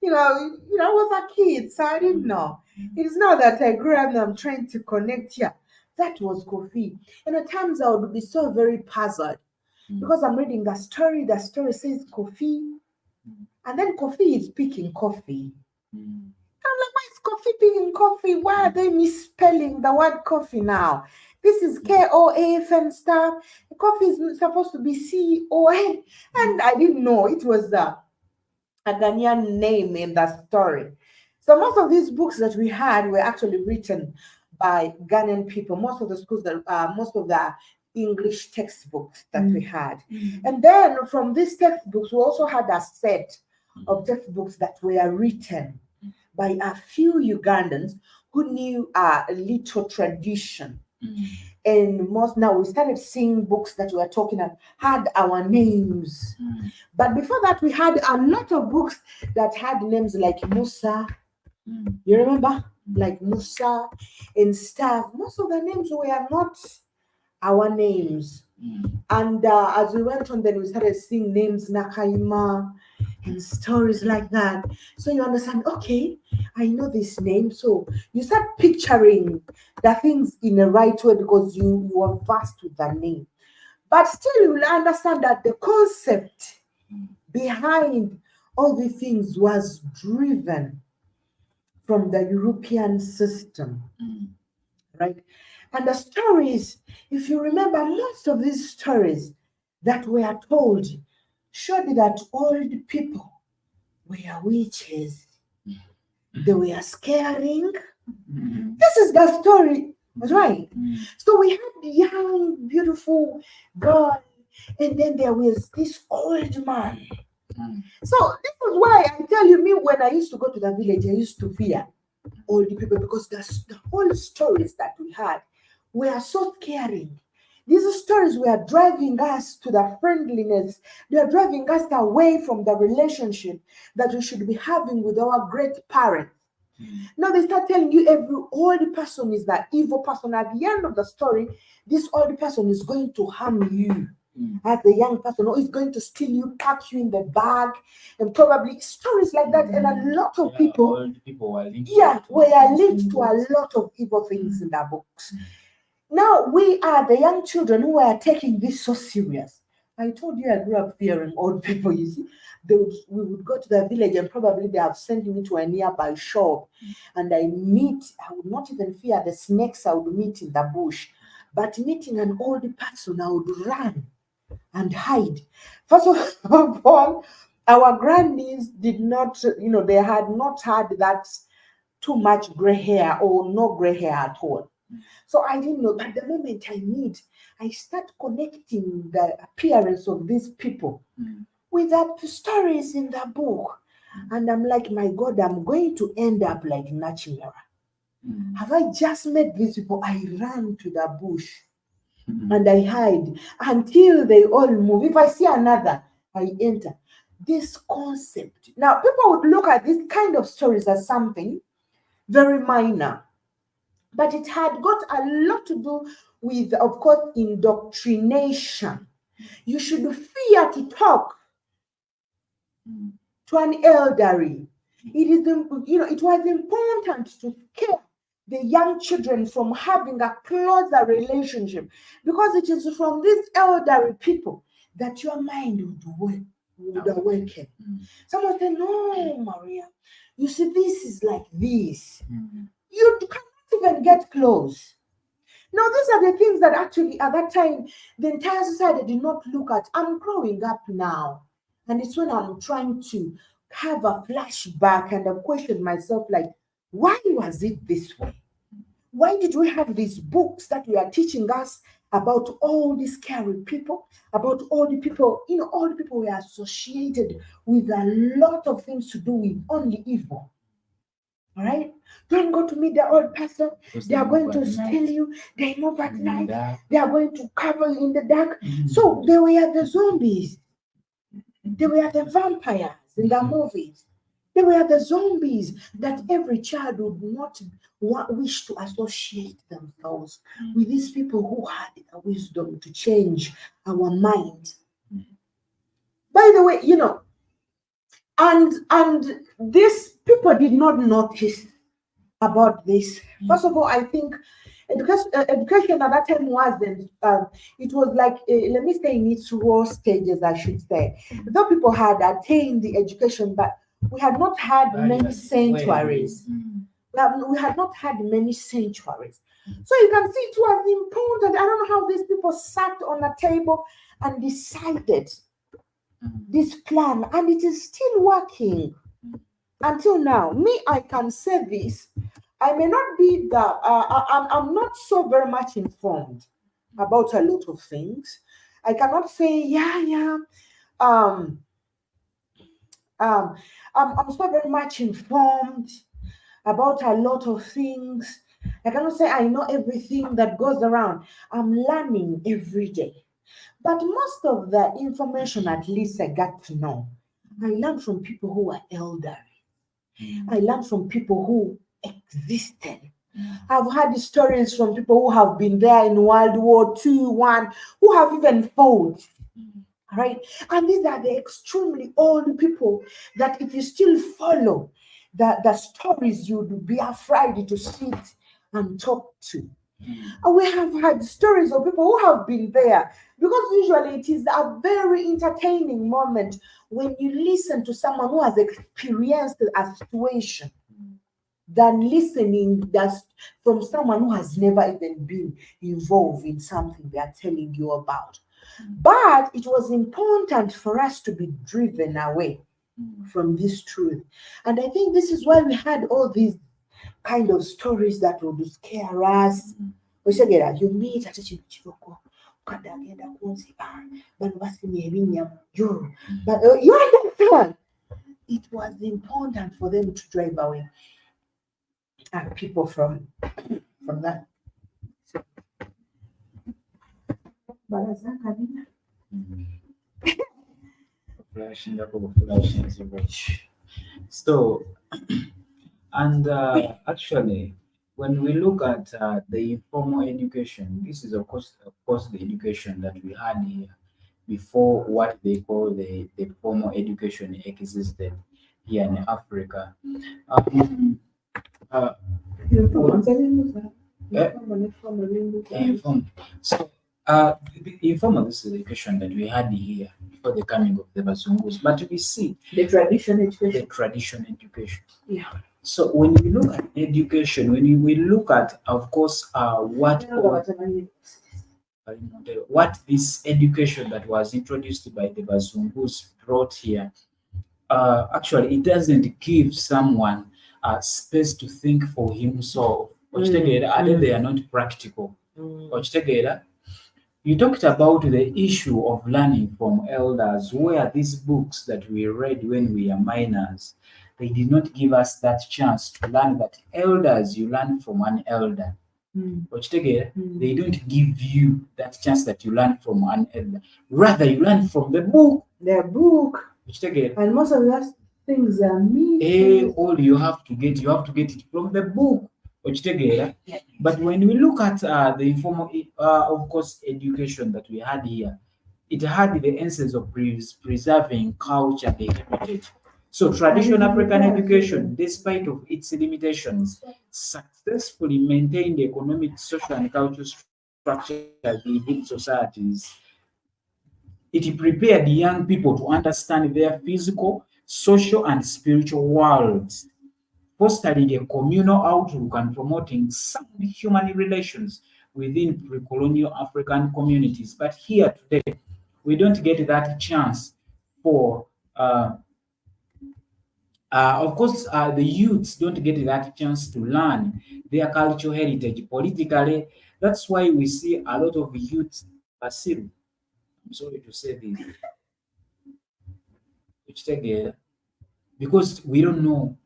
I was a kid, so I didn't mm, know. It is now that I grew up and I'm trying to connect here. That was Kofi. And at times I would be so very puzzled mm, because I'm reading the story says Kofi, mm, and then Kofi is picking coffee. mm, I'm like, why is coffee being coffee? Why are mm, they misspelling the word coffee now? This is mm, KOF and stuff. Coffee is supposed to be COA. mm, And I didn't know it was a Ghanaian name in that story. So most of these books that we had were actually written by Ghanaian people. Most of the English textbooks that we had. mm, And then from these textbooks, we also had a set mm, of textbooks that were written by a few Ugandans who knew a little tradition. mm, And most now we started seeing books that we were talking about had our names. mm, But before that, we had a lot of books that had names like Musa. mm, You remember? mm, Like Musa and stuff. Most of the names were not our names. mm, And as we went on, then we started seeing names Nakaima and stories like that. So you understand, okay, I know this name. So you start picturing the things in the right way because you are vast with the name. But still, you will understand that the concept behind all the things was driven from the European system, mm, right? And the stories, if you remember, most of these stories that were told showed that old people were witches. They were scaring. mm, This is the story, right? mm, So we had the young, beautiful girl, and then there was this old man. mm, So this is why I tell you, me when I used to go to the village, I used to fear old people because the whole stories that we had were so scaring. These stories were driving us to the friendliness. They are driving us away from the relationship that we should be having with our great parents. mm, Now they start telling you every old person is that evil person. At the end of the story, this old person is going to harm you mm. as the young person, or is going to steal you, pack you in the bag, and probably stories like that. And a lot of Yeah, people, all the people were linked yeah, to were these linked to a symbols. lot of evil things in their books. Mm, Now we are the young children who are taking this so serious. I told you I grew up fearing old people. You see, we would go to the village and probably they have sent me to a nearby shop, and I would not even fear the snakes I would meet in the bush, but meeting an old person, I would run and hide. First of all, our grannies did not, they had not had that too much gray hair or no gray hair at all. So I didn't know. But the moment I start connecting the appearance of these people mm, with the stories in the book. And I'm like, my God, I'm going to end up like Nachimera. mm, Have I just met these people? I ran to the bush mm, and I hide until they all move. If I see another, I enter. This concept. Now, people would look at this kind of stories as something very minor, but it had got a lot to do with, of course, indoctrination. You should fear to talk mm, to an elderly. It was important to scare the young children from having a closer relationship because it is from these elderly people that your mind would awaken. mm, Someone said, no, Maria, you see, this is like this. mm, You cannot even get close. Now, these are the things that actually at that time the entire society did not look at. I'm growing up now, and it's when I'm trying to have a flashback and I question myself, like, why was it this way? Why did we have these books that we are teaching us about all these scary people, about all the people, all the people we are associated with a lot of things to do with only evil. All right? Don't go to meet the old person. because They they are move going to at steal night you. They move at in the night. dark. They are going to cover you in the dark. Mm, So they were the zombies. They were the vampires in the movies. They were the zombies that every child would not wish to associate themselves with these people who had the wisdom to change our mind. By the way, and these people did not notice about this. First of all, I think education at that time wasn't. It was like let me say in its raw stages, I should say. Though people had attained the education, but we had not had many sanctuaries. We had not had many sanctuaries. So you can see it was important. I don't know how these people sat on a table and decided this plan, and it is still working until now. Me, I can say this. I may not be the. I'm not so very much informed about a lot of things. I cannot say, yeah, yeah. Um, I'm so very much informed about a lot of things. I cannot say I know everything that goes around. I'm learning every day. But most of the information, at least I got to know, I learned from people who are elder. I learned from people who existed. I've heard stories from people who have been there in World War II, one, who have even fought. Right? And these are the extremely old people that if you still follow the stories, you'd be afraid to sit and talk to. And we have had stories of people who have been there because usually it is a very entertaining moment when you listen to someone who has experienced a situation than listening from someone who has never even been involved in something they are telling you about. But it was important for us to be driven away from this truth. And I think this is why we had all these kind of stories that would scare us. Oshegera, you meet at a chivoko. But you understand? It was important for them to drive away people from that. So, So, and actually, when we look at the informal education, this is of course, the education that we had here before what they call the formal education existed here in Africa. Um, uh, eh, inform- so, the informal this is the education that we had here before the coming of the Bazungus, but we see The tradition the education. traditional education. Yeah. So when we look at education, when we look at, of course, what this education that was introduced by the Bazungus brought here, actually, it doesn't give someone space to think for himself. They are not practical. You talked about the issue of learning from elders, where these books that we read when we are minors, they did not give us that chance to learn that elders, you learn from an elder. They don't give you that chance that you learn from an elder. Rather, you learn from the book. The book. And most of those things are me. All you have to get it from the book. But when we look at the informal, of course, education that we had here, it had the essence of preserving culture and heritage. So traditional African education, despite of its limitations, successfully maintained economic, social, and cultural structures within societies. It prepared young people to understand their physical, social, and spiritual worlds, fostering a communal outlook and promoting sound human relations within pre-colonial African communities. But here today, we don't get that chance for, of course, the youths don't get that chance to learn their cultural heritage politically. That's why we see a lot of youth, Basil, I'm sorry to say this, because we don't know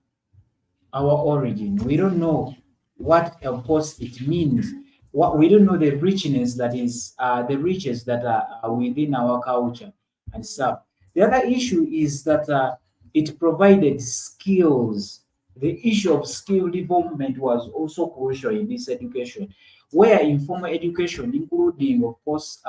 our origin. We don't know what, of course, it means. What we don't know the richness that is the riches that are within our culture and stuff. The other issue is that it provided skills. The issue of skill development was also crucial in this education, where informal education, including, of course,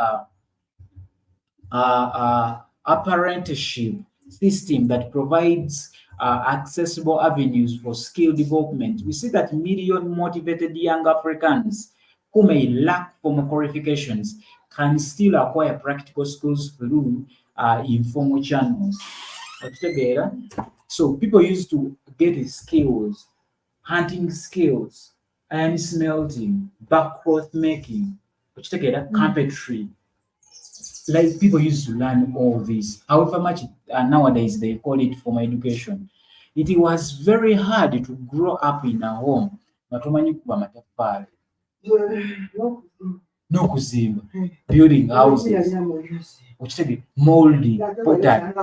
apprenticeship system that provides accessible avenues for skill development. We see that million motivated young Africans who may lack formal qualifications can still acquire practical skills through informal channels. Okitegeera? So people used to get the skills, hunting skills, iron smelting, backcloth making, carpentry, like people used to learn all this. However much nowadays they call it formal education. It was very hard to grow up in a home nga tomanyi kuba mataffaali n'okuzimba, building houses, okitegeera, molding, pottery,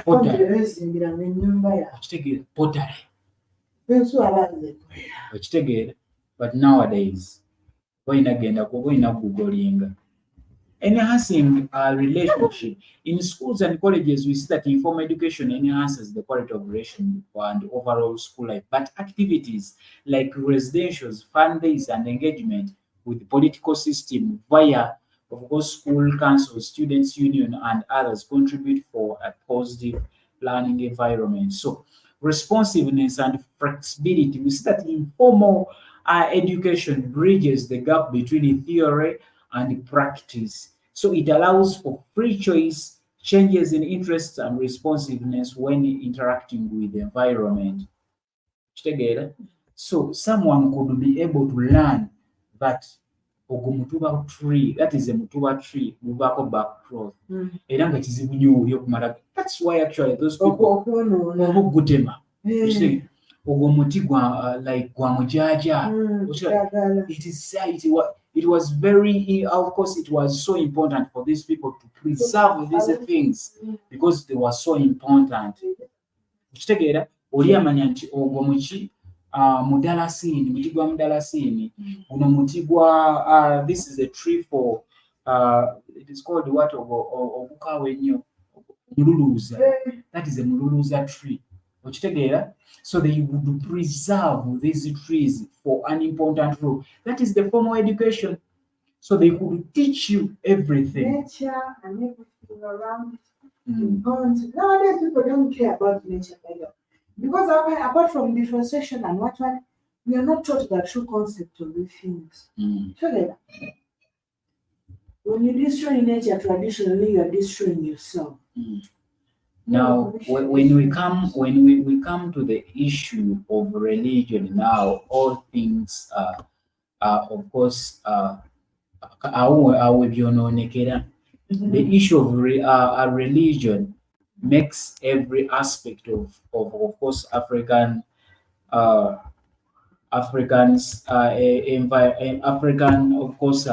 okitegeera, pottery, okitegeera. But nowadays boyina googling. Enhancing relationship. In schools and colleges, we see that informal education enhances the quality of relationship and overall school life. But activities like residentials, fun days, and engagement with the political system via, of course, school council, students' union, and others contribute for a positive learning environment. So, responsiveness and flexibility. We see that informal education bridges the gap between theory and practice. So it allows for free choice, changes in interests, and responsiveness when interacting with the environment. Kitegeera? So someone could be able to learn that ogwo mutuba tree, that is a mutuba tree, guvaako backcloth. Era nga kizibu nnyo oli okumala. That's why actually those people okugutema. Ogwo muti like gwa mujaja. It was very, of course, it was so important for these people to preserve these things because they were so important. Kitegeera, oli amanya nti ogwo muti mudalasini, muti gwa mudalasini, guno muti gwa this is a tree for it is called what obukaawa ennyo, mululuuza. That is a mululuuza tree. Okitegeera? So they would preserve these trees for an important role. That is the formal education. So they could teach you everything. Nature and everything around it. Nowadays people don't care about nature either. Because apart from differentiation and what we are not taught the true concept of these things. So when you destroy nature traditionally, you are destroying yourself. Now, when we come to the issue of religion, now all things of course the issue of religion makes every aspect of course African African of course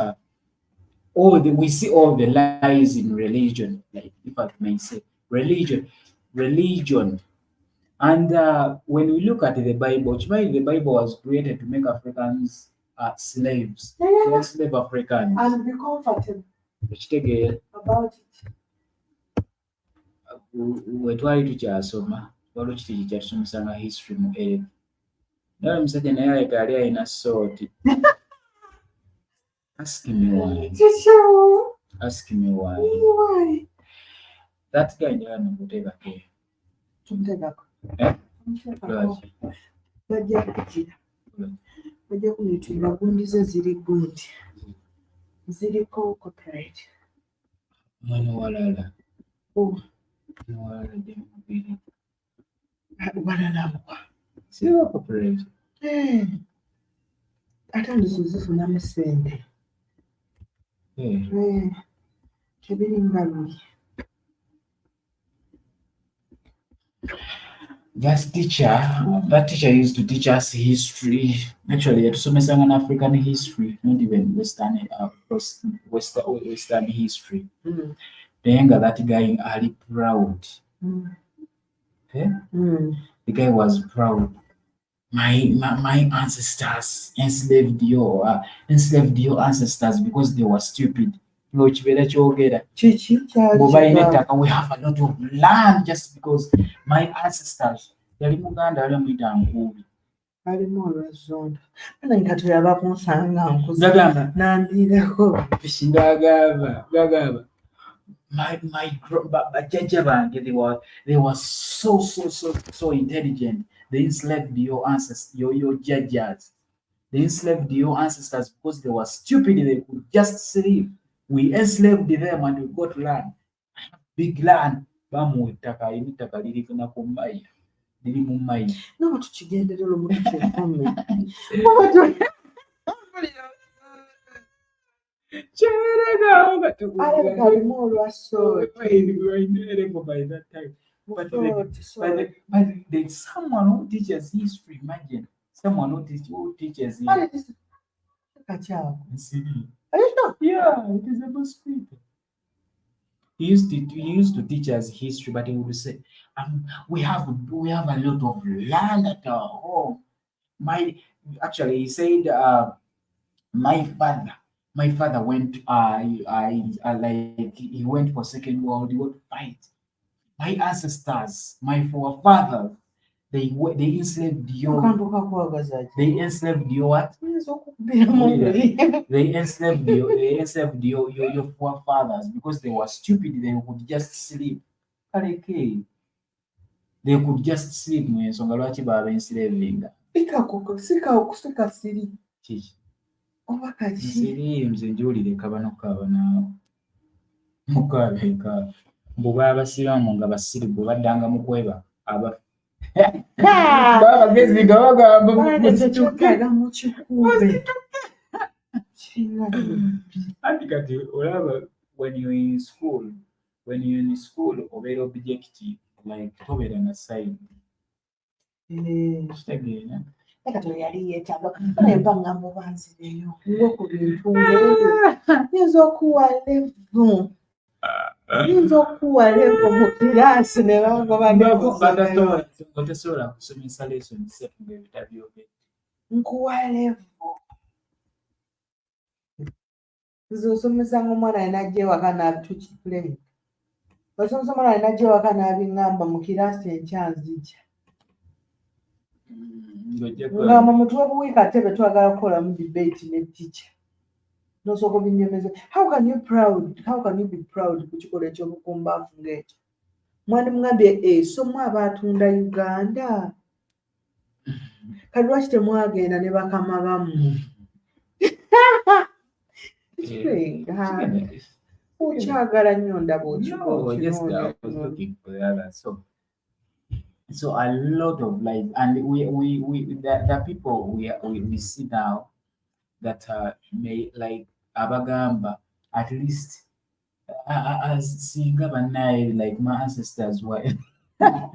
we see all the lies in religion, like if I may say religion. And when we look at the Bible, the Bible was created to make Africans slaves, to enslave Africans. And be comfortable about it. We twali tukyasoma waliwo kiti kyatusomesanga history mu elevu naye omusajja naye aleka yali alina sooti. Ask me why. Ask me why. Why? That guy njagala nokuteekako. Tumuteekako. Lwaki? Bajja kugira. Bajja kunitwira gundi ze ziri gundi. Ziriko copyright. Mwana walala. Oh. Mwana walala je mubiri. Walala bwa. Siriko copyright. Ate ndizozifunamu ssente. Tebiringa luli. That teacher used to teach us history. Actually, yatusomesanga an African history, not even Western history. Then that guy Ali proud. Okay? The guy was proud. My ancestors enslaved your ancestors because they were stupid. ng'okibeera kyogera kiki kyali bw'oba alina kigamba ettaka we have a lot of land just because my ancestors yali muganda yali amuyita Nkuubi alimu olwazonda ana nkati yaba kunsanga nkuzi gagamba nandiirako gagamba bajjajja bange they were so intelligent. They enslaved your ancestors, your judges. They enslaved your ancestors because they were stupid. They could just sleep. We enslaved them and we got land, big land. Bamuwa ettaka ettaka lirina ku Maya, liri mu Maya. nabo tukigenderera omuntu kyekome alabika alimu By that time. But there's someone who teaches history. Imagine someone who teaches kakyako history. Yeah, it is a Muslim. He used to teach us history, but he would say, we have a lot of land at our home. He said, my father went like he went for Second World War to fight. My ancestors, my forefathers, they enslaved your akantu kakwagaza they enslaved your what? oyinza okukubiramu omubiri They enslaved your forefathers because they were stupid. They could just sleep. Kaleke. They could just sleep mu ensonga lwaki baaba enslaving. sikasiri Kiki? oba kaki Nsiri nze njiwulire kabano kaaba naawe. Mukaabeka. Mbu baabasiraamu nga basirigu baddanga mu kweba aba. Bagezi nga bagamba tekyokkala mu kikube anti kati olaba when you're in school obeera objective like tobeera na side kitegeera kati yali yeetaaga naye mba ngamba oba nzireyo ng'oku bintu ng'ebyo yinza okuwa levu yinza okuwa levu mu kiraasi ne otasobola kusomesa lesson satu ng'ebitabyogere nkuwa levu nze osomesanga omwana alina ajja ewaka n'atukipuleni osomesa omwana alina ajja ewaka n'abiŋŋamba mu kiraasi enkya nzija nga mu mutwe buwiika ate betwagala kukolamu debate ne teacher nosooka obinyomeza how can you be proud ku kikolwa ekyobukumbaavu ng'ekyo mwandi mugambye esomwa abaatunda Uganda kati lwaki temwagenda ne bakama bammwe okyagala nnyo ndaba So a lot of life, and the people we see now that may like abagamba at least as singa banai like my ancestors were. The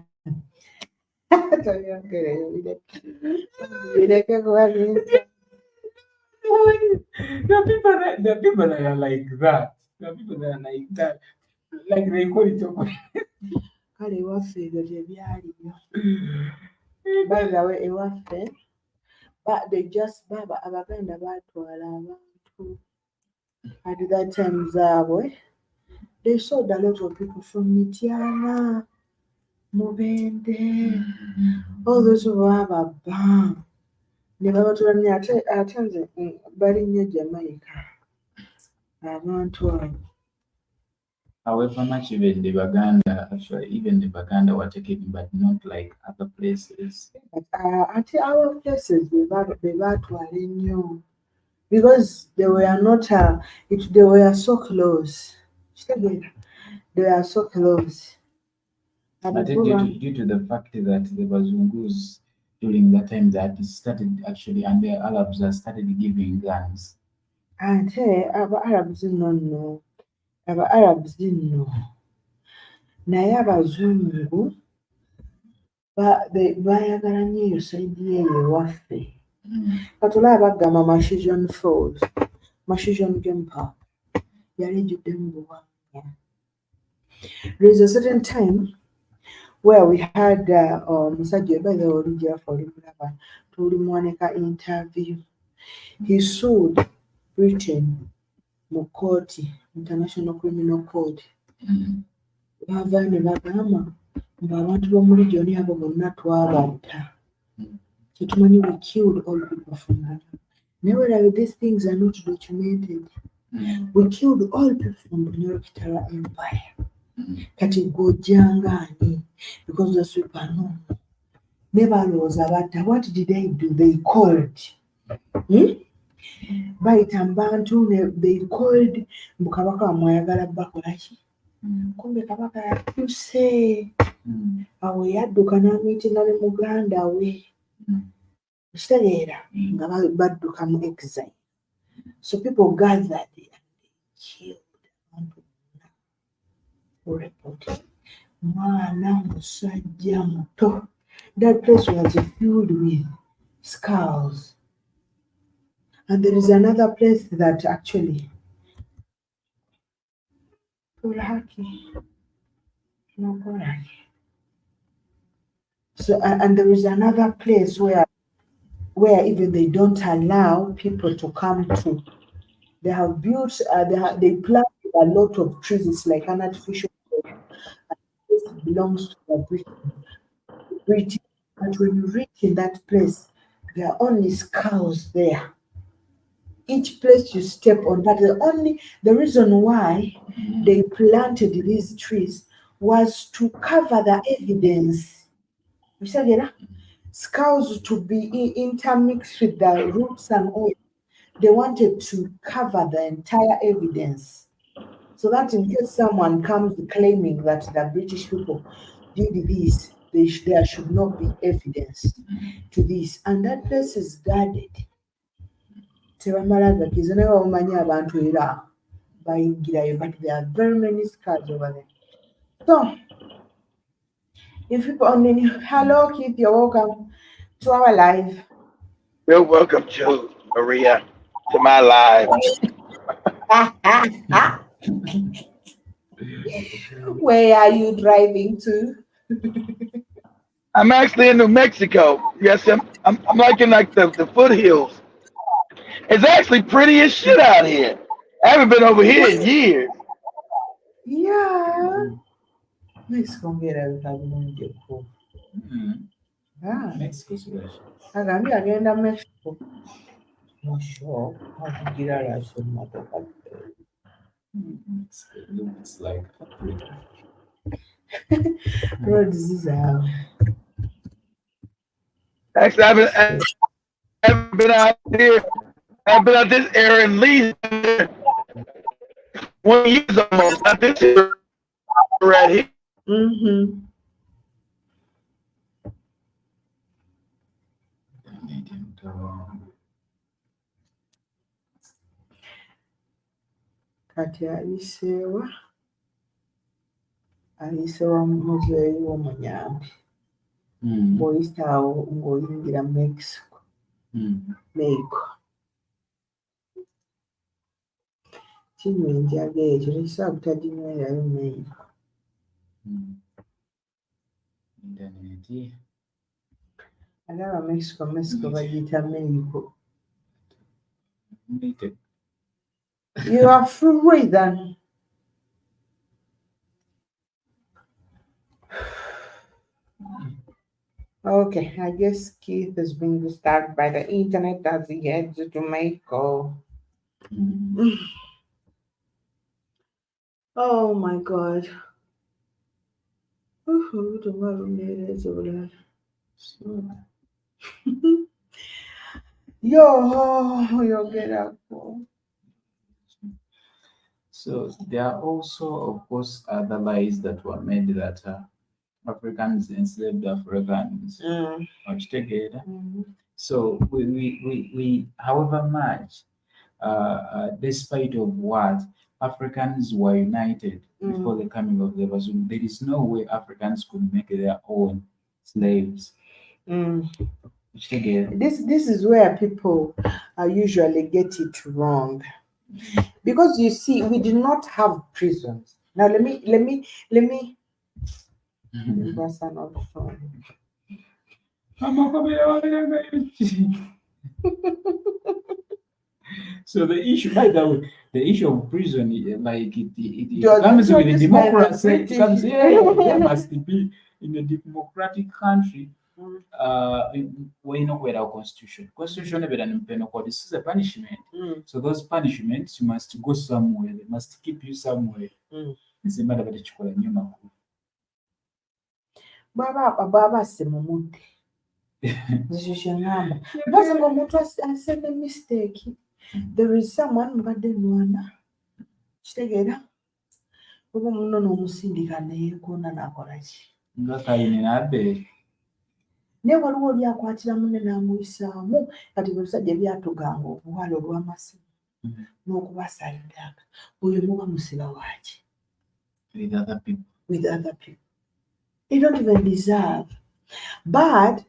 people that are like that. The people that are like that. Like they call it chocolate. kale ewaffe ebyo tebyaliyo balawe ewaffe baba abaganda baatwala abantu at that time zaabwe they sold a lot of people from Mityana Mubende all those bababba ne babatulanya ate nze balinnya Jamaica abantu abo. However much even the Baganda were taken, but not like other places. At our places, they batwala ennyo because they were not. They were so close. They are so close. But due to the fact that the Bazungus during that time that started actually, and the Arabs started giving guns. Ate Arabs no. Arabs nno naye abazungu baayagala nnyo eyo sayidi eyo ewaffe katulaba bagamba Mashijan Falls Mashijan Game Park yali ejjuddemu buwangwa. There is a certain time where we had omusajja by the origin for Limulaba tulimuwanika interview. He sued Britain mu kooti, International Criminal Code. Mm. Baavaayo ne bagamba mbu abantu b'omu regioni abo bonna twabatta. Kyetumanyi we killed all people from that. Naye these things are not documented. We killed all people from the Kitara Empire. Kati gw'ojjanga ani? Because those people are known. Ne balowooza batta. What did they do? They called. Bayita mu bantu, they called mbu kabaka wamwe ayagala bakola ki? Kumbe kabaka yakyuse. Awo yadduka n'amiitinga ne muganda we. Kitegeera nga badduka mu exile. So people gathered and they killed abantu bonna. Reported. Mwana musajja muto. That place was filled with skulls. And there is another place that actually so and there is another place where even they don't allow people to come to. They have built they planted a lot of trees. It's like an artificial place. It belongs to the British. But when you reach in that place, there are only skulls there. Each place you step on, but the reason why they planted these trees was to cover the evidence. You said skulls to be intermixed with the roots and all. They wanted to cover the entire evidence, so that in case someone comes claiming that the British people did this, there should not be evidence to this. And that place is guarded. Tebamalaga naye bamumanyi abantu era bayingirayo, but there are very many scars over there. So, if people only knew, hello Keith, you're welcome to our live. You're welcome to Maria to my live. Where are you driving to? I'm actually in New Mexico. Yes, I'm like in the foothills. It's actually pretty as shit out here. I haven't been over here in years. Yeah. Mexico ngera bulungi ko. Mexico's good. Agambye agenda Mexico. Not sure how to get out of some motoka. It looks like Africa. Roads is out. Actually, I haven't been out here. I've been out this area in least 20 years almost. Not this area right here. Kati alisewa muzeeyi w'omuyambi bw'oyita awo ng'oyingira Mexico. Kinywa enjaga ekyo tekisobola butaginywerayo Mexico. Alaba Mexico bagiyita Mexico. You are free then. Okay, I guess Keith is being disturbed by the internet as he heads to Mexico. Oh my God. Yo, get up. So there are also, of course, other lies that were made that Africans enslaved Africans. Together. So we however much, despite of what, Africans were united before the coming of the Bazungu. There is no way Africans could make their own slaves. This is where people usually get it wrong, because you see, we did not have prisons. Now let me So the issue, by the way, the issue of prison, like it Does comes with the introduce by the democracy. It British. comes, yeah, there must be in a democratic country. Mm, We know where our constitution better than penal code. This is a punishment. mm, So those punishments, you must go somewhere. They must keep you somewhere. mm. It's a matter of the chocolate. You know. bw'aba asse mu mudde ekyo kye ŋŋamba mpasa ng'omuntu asenne mistake there is someone mbadde nnwana kitegeera oba muno n'omusindika neyeekoona n'akola ki Nga Kayini n'Aberi. naye waliwo oli akwatira munne n'amuyisaamu kati bwe bisajja byatuganga obuwala olw'amasimu n'okubasalidaaka oyo muba musiba waaki With other people. with other people they don't even deserve but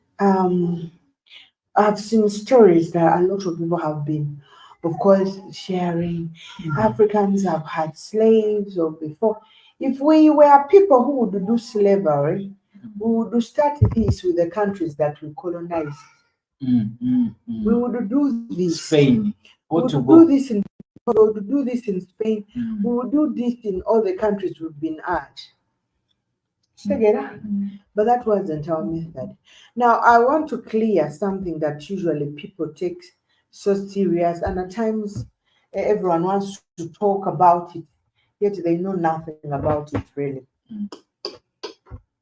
I've seen stories that a lot of people have been, of course, sharing. Africans have had slaves or before. If we were people who would do slavery, we would start this with the countries that we colonized. We would do this. Spain. We would do this in. We would do this in Spain. We would do this in all the countries we've been at. Together. But that wasn't our method. Now, I want to clear something that usually people take so serious, and at times everyone wants to talk about it, yet they know nothing about it really.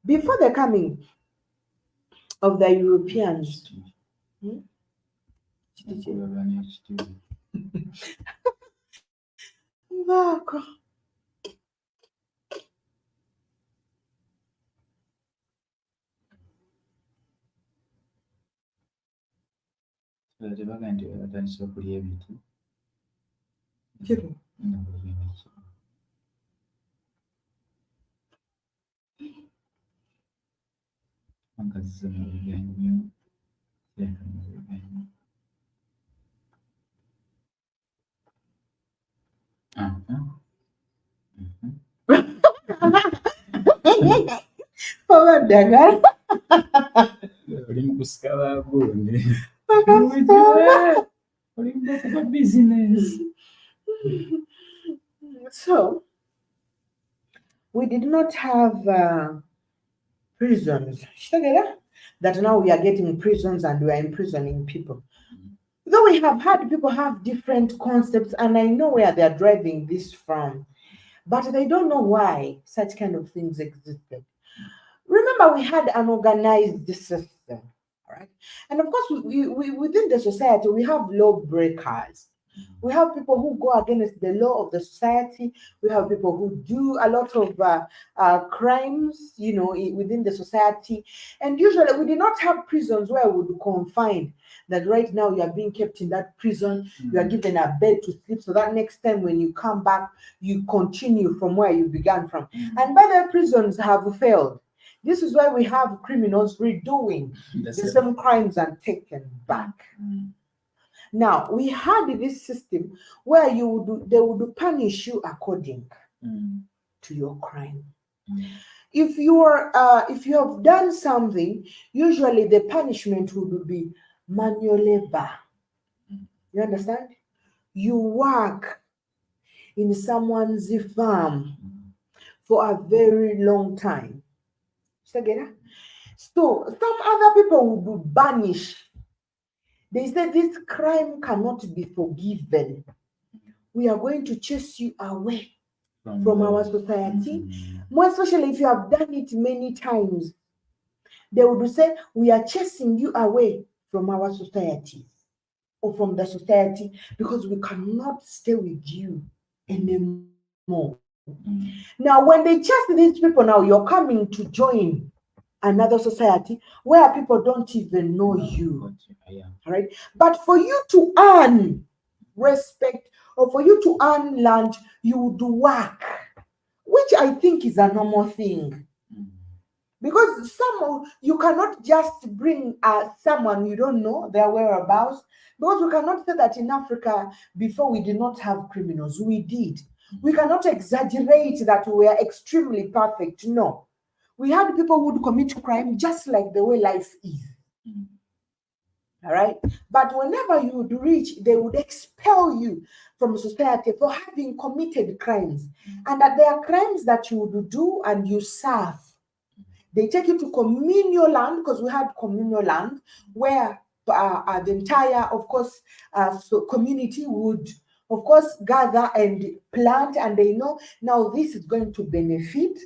Before the coming of the Europeans, tebaga nti batandise okulya ebintu magaziza mu biganyo Ddagala. oli mu kusika bagundi oli mu kuba bizinesi. So, we did not have prisons. That now we are getting prisons and we are imprisoning people. Though we have had people have different concepts, and I know where they are driving this from, but they don't know why such kind of things existed. Remember, we had an organized system, right? And of course, we within the society, we have lawbreakers. We have people who go against the law of the society. We have people who do a lot of crimes, within the society. And usually we did not have prisons where we would confine that right now you are being kept in that prison. You are given a bed to sleep so that next time when you come back, you continue from where you began from. And by the prisons have failed. This is why we have criminals redoing the same crimes and taken back. Now, we had this system where they would punish you according to your crime. If you have done something, usually the punishment would be manual labor. You understand? You work in someone's farm for a very long time. So some other people would be banished. They said this crime cannot be forgiven. We are going to chase you away from our society. More especially if you have done it many times. They would say, we are chasing you away from our society or from the society because we cannot stay with you anymore. Now, when they chase these people now, you're coming to join another society where people don't even know you, right? But for you to earn respect or for you to earn land, you would work, which I think is a normal thing. Because you cannot just bring someone you don't know their whereabouts. Because we cannot say that in Africa before we did not have criminals. We did. We cannot exaggerate that we are extremely perfect. No. We had people who would commit crime just like the way life is. All right. But whenever you would reach, they would expel you from society for having committed crimes. And that there are crimes that you would do and you serve. They take you to communal land, because we had communal land where the entire, of course, so community would, of course, gather and plant, and they know now this is going to benefit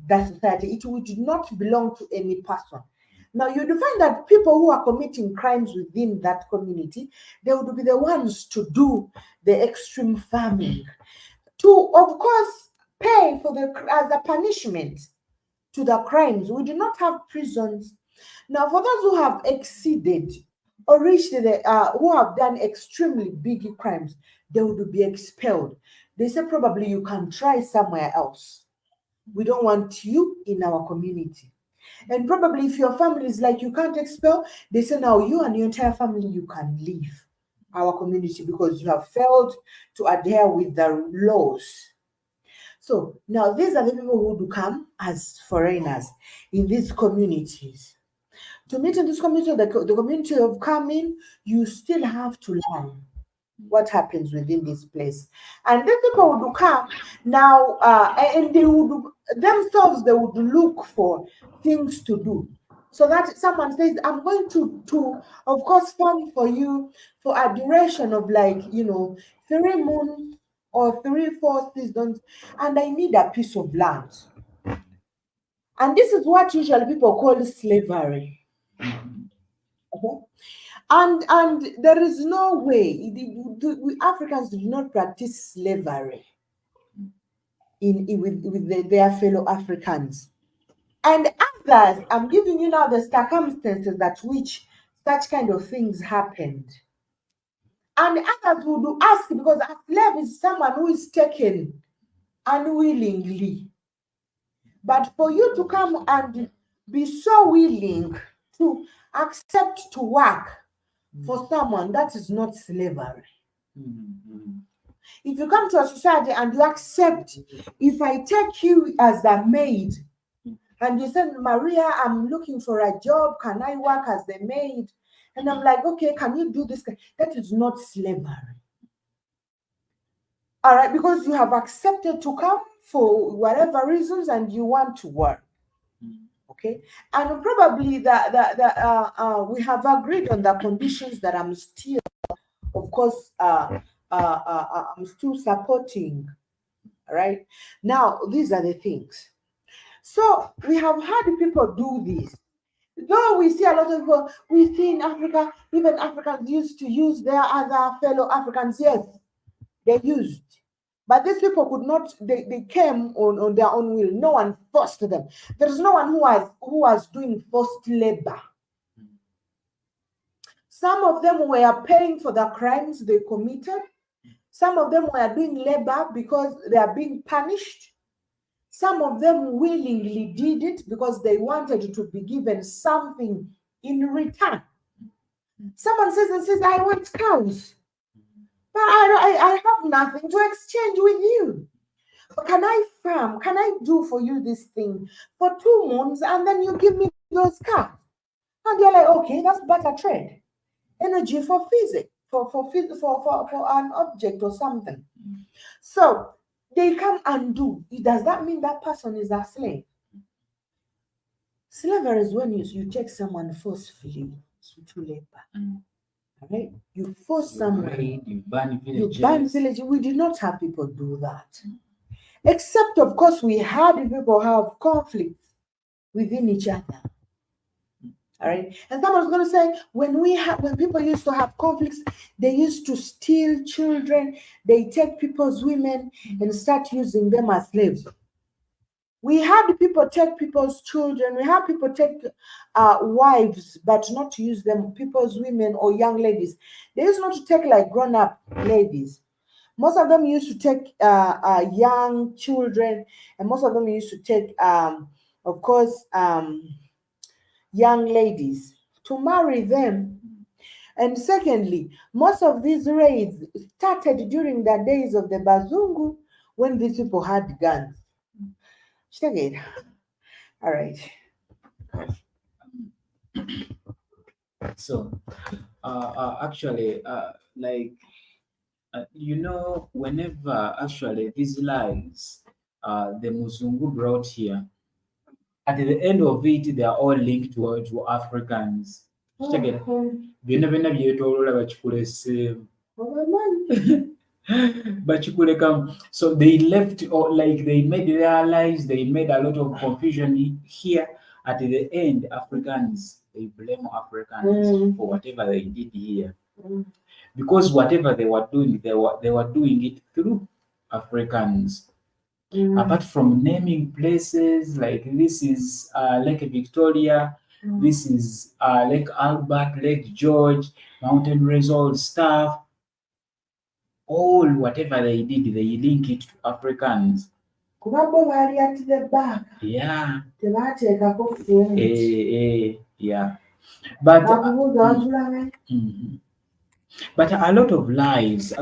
the society. It would not belong to any person. Now you'd find that people who are committing crimes within that community, they would be the ones to do the extreme farming, to, of course, pay for the as a punishment to the crimes. We do not have prisons. Now, for those who have exceeded or reached who have done extremely big crimes, they would be expelled. They say probably you can try somewhere else. We don't want you in our community. And probably if your family is like, you can't expel, they say now you and your entire family, you can leave our community because you have failed to adhere with the laws. So now these are the people who do come as foreigners in these communities. To meet in this community, the community of coming, you still have to learn what happens within this place. And these people would come now, and they would themselves, they would look for things to do. So that someone says, I'm going to of course farm for you for a duration of, like, 3 months or 3, 4 seasons, and I need a piece of land. And this is what usually people call slavery. Okay? And there is no way we Africans do not practice slavery with their fellow Africans. And others, I'm giving you now the circumstances at which such kind of things happened. And others would ask, because a slave is someone who is taken unwillingly. But for you to come and be so willing to accept to work for someone, that is not slavery. If you come to a society and you accept, if I take you as a maid, and you said, Maria, I'm looking for a job, can I work as the maid? And I'm like, okay, can you do this? That is not slavery. All right, because you have accepted to come for whatever reasons and you want to work. Okay, and probably we have agreed on the conditions that I'm still, of course, I'm still supporting. All right, now these are the things. So we have had people do this. Though we see a lot of people, we see in Africa, even Africans used to use their other fellow Africans. Yes, they used. But these people could not, they came on their own will. No one forced them. There is no one who was doing forced labor. Some of them were paying for the crimes they committed. Some of them were doing labor because they are being punished. Some of them willingly did it because they wanted to be given something in return. Someone says, I want cows, but I have nothing to exchange with you. But can I farm? Can I do for you this thing for 2 months and then you give me those cows? And you're like, okay, that's better trade. Energy for physics, for an object or something. So they come and do. Does that mean that person is a slave? Slavery is when you take someone forcefully to labor. Right? You force someone. You ban villages. You ban villages. We did not have people do that. Except, of course, we had people have conflicts within each other. All right. And someone's going to say, when people used to have conflicts, they used to steal children. They take people's women and start using them as slaves. We had people take people's children. We had people take wives, but not to use them, people's women or young ladies. They used not to take like grown-up ladies. Most of them used to take young children, and most of them used to take, of course, young ladies to marry them. And secondly, most of these raids started during the days of the Bazungu, when these people had guns. Check it. All right. So actually, like whenever actually these lies the Muzungu brought here, at the end of it, they are all linked to Africans. Kitegera byonna byonna byetooloola bakikuleseemu bakikulekamu. So they left, or like they made their lives, they made a lot of confusion here. At the end, Africans, they blame Africans for whatever they did here, because whatever they were doing, they were doing it through Africans. Apart from naming places, like this is Lake Victoria, this is Lake Albert, Lake George, mountain resort stuff, all whatever they did, they link it to Africans. Kuba bo baali at the back. Yeah. Tebateekako ffenki. Yeah. But Bakubuuza watulabe. but a lot of lies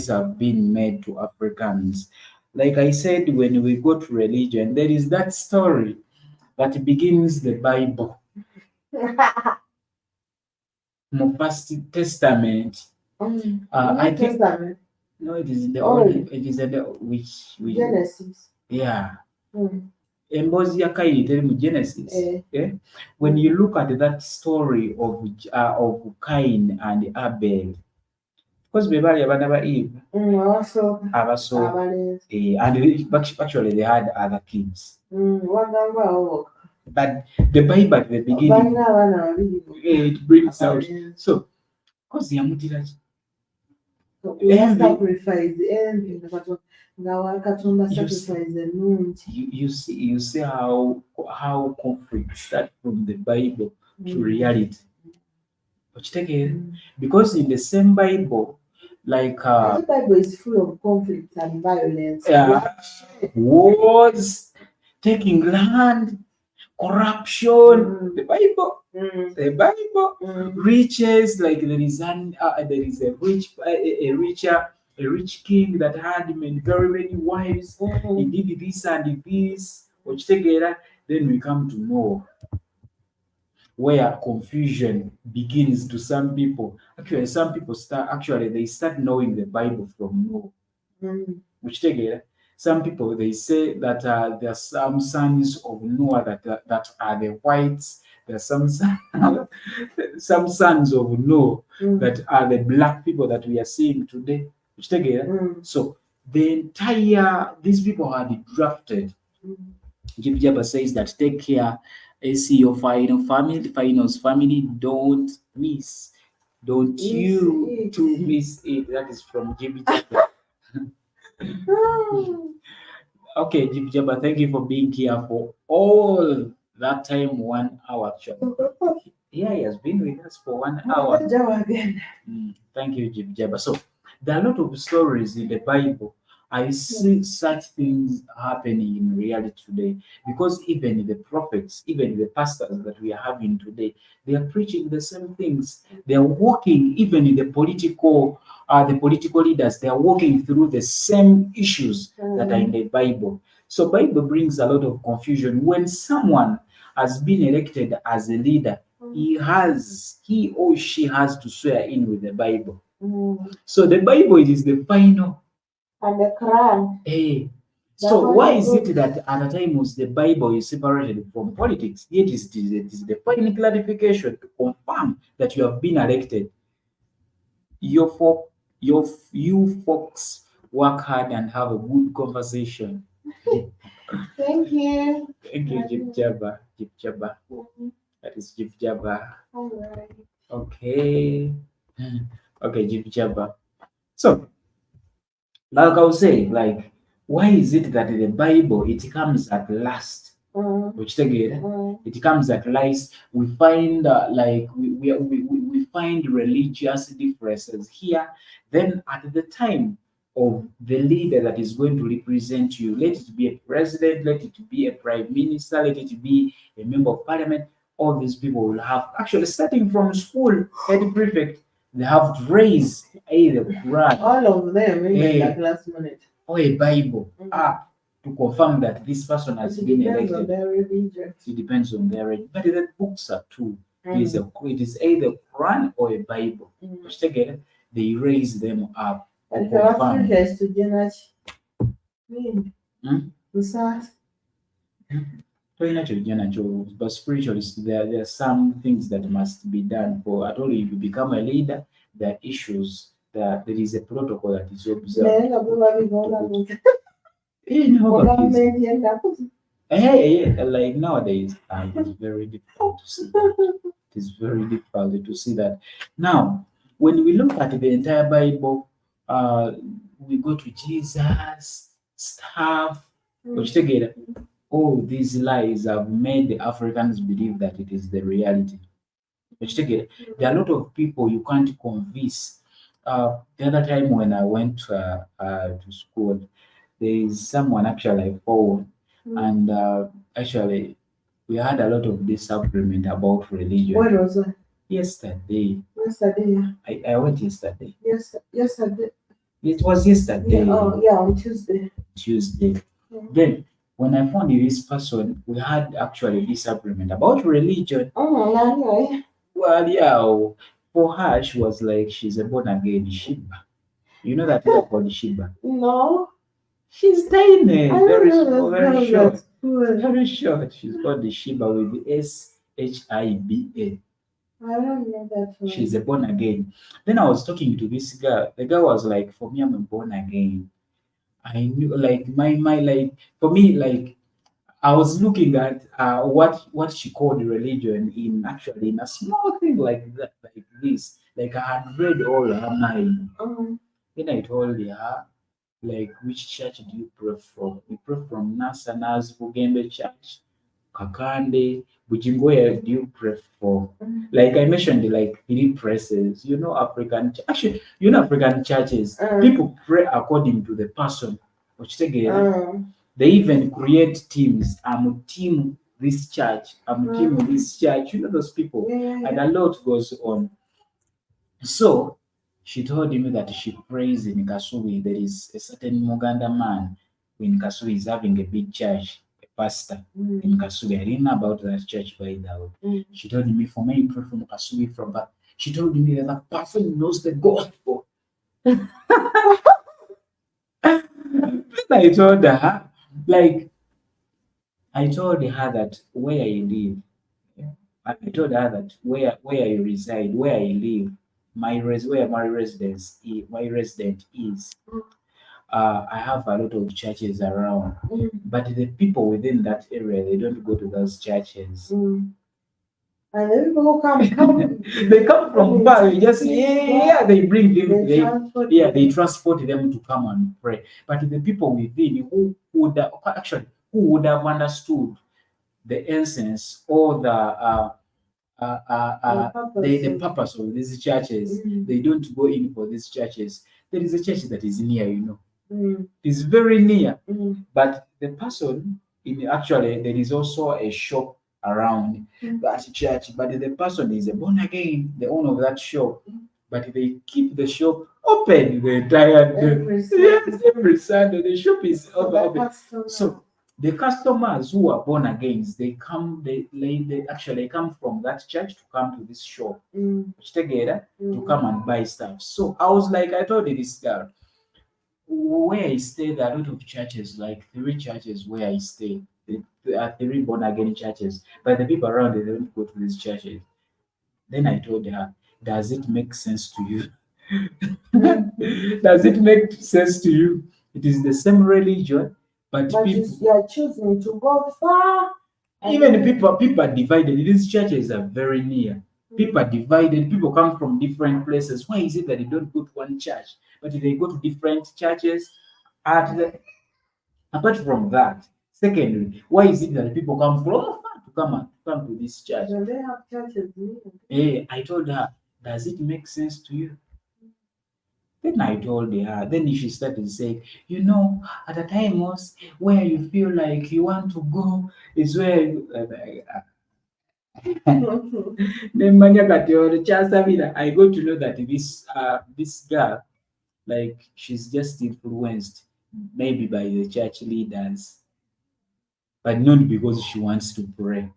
have been made to Africans. Like I said, when we go to religion, there is that story that begins the Bible. Mo First Testament. I think Testament. no, it is in the Oh. old. It is in the which Genesis. yeah. Mm. Embozi ya Kaini teri mu Genesis. When you look at that story of Cain and Abel, because be baali abaana ba Eve, abasooka, and actually they had other kids. But the Bible at the beginning, it brings out. So, because yamutira ki? You see how conflict start from the Bible to reality. Because in the same Bible, like the Bible is full of conflict and violence. Wars, taking land, corruption. The Bible. The Bible, riches, like there is a rich king that had very many wives. He did this and this. Then we come to know where confusion begins to some people. Actually, some people they start knowing the Bible from Noah. Some people, they say that there are some sons of Noah that are the whites. There are some sons of Noah that are the black people that we are seeing today. So these people had drafted. Jibjaba says that take care, see your final family, finals family, don't miss it. That is from Jibjaba. Okay, Jibjaba, thank you for being here for all that time, 1 hour. Yeah, he has been with us for 1 hour. Thank you, Jibjaba. So there are a lot of stories in the Bible. I see such things happening in reality today, because even the prophets, even the pastors that we are having today, they are preaching the same things. They are walking, even in the political leaders, they are walking through the same issues that are in the Bible. So Bible brings a lot of confusion. When someone has been elected as a leader, he or she has to swear in with the Bible. So the Bible is the final. And the Quran. So why is it that at times the Bible is separated from politics? Yet it is the final clarification to confirm that you have been elected. You folks work hard and have a good conversation. Thank you. Thank you, Jibjaba. That is Jibjaba. All right. Okay, Jibjaba. So, like I was saying, like, why is it that the Bible, it comes at last? It comes at last. We find we find religious differences here. Then at the time of the leader that is going to represent you, let it be a president, let it be a prime minister, let it be a member of parliament, all these people will have, actually starting from school, head prefect, they have to raise the Quran. All of them in the last minute. Or a Bible to confirm that this person has been elected. On their religion. It depends on their religion. But the books are too. It is either Quran or a Bible. Which together they raise them up or confirm. Hmm? Tolina kyojja nakyo, but spiritually there are some things that must be done for at all if you become a leader. There are issues that there is a protocol that is observed. Like nowadays, it is very difficult to see that. It is very difficult to see that. Now, when we look at the entire Bible, we go to Jesus, stuff, which together, all these lies have made the Africans believe that it is the reality. Which together, there are a lot of people you can't convince. The other time when I went to school, there is someone actually I followed, and actually we had a lot of disagreement about religion. When was it? Yesterday, Yesterday. I went yesterday. Yesterday. It was yesterday. Yeah, oh, yeah, on Tuesday. Tuesday. Then when I found this person, we had actually disagreement about religion. Oh, yeah. Well, yeah, for her, she was like she's a born again Shiba. You know that thing called Shiba. No. She's tiny, I very don't small, know, very that's short, good. very short. She's called the Shiba with the SHIBA. I don't know that one. She's a born again. Then I was talking to this girl. The girl was like, "For me, I'm a born again." I knew, like my like for me, like I was looking at what she called religion in actually in a small thing like that, like this. Like I had read all her mind. Then I told her, like, which church do you pray from? You pray from Nasanas Bugembe Church, Kakande, Bujingoya do you pray for? Like I mentioned, like three presses. Actually, African churches, people pray according to the person. Which together, they even create teams. I'm team this church. I'm team this church. You know those people, and a lot goes on. So she told me that she prays in Kasui. There is a certain Muganda man in Kasui is having a big church, a pastor in Kasui. I didn't know about that church by the way. She told me for me pray from Kasui from but she told me that that person knows the gospel. Then I told her, like I told her that where I live, I told her that where I reside, where I live, where my resident is. I have a lot of churches around, but the people within that area they don't go to those churches. And then people come. They come from far. They bring them. They transport them to come and pray. But the people within who would have understood the essence or the purpose of these churches, they don't go in for these churches. There is a church that is near, it's very near. But the person there is also a shop around that church, but the person is a born again, the owner of that shop. But they keep the shop open the entire day. Yes, every Sunday the shop is open. So the customers who are born again, they actually come from that church to come to this shop together to come and buy stuff. So I was like, I told this girl, where I stay, there are a lot of churches, like 3 churches where I stay. There are 3 born again churches, but the people around they don't go to these churches. Then I told her, does it make sense to you? Does it make sense to you? It is the same religion, but people, you are choosing to go far. even people are divided. These churches are very near. People are divided. People come from different places. Why is it that they don't go to one church, but they go to different churches? Apart from that, secondly, why is it that people come from far to come to this church? So they have churches. I told her, does it make sense to you? Then I told her. Then she started saying, at a time where you feel like you want to go is where you. I got to know that this girl, like she's just influenced maybe by the church leaders, but not because she wants to pray.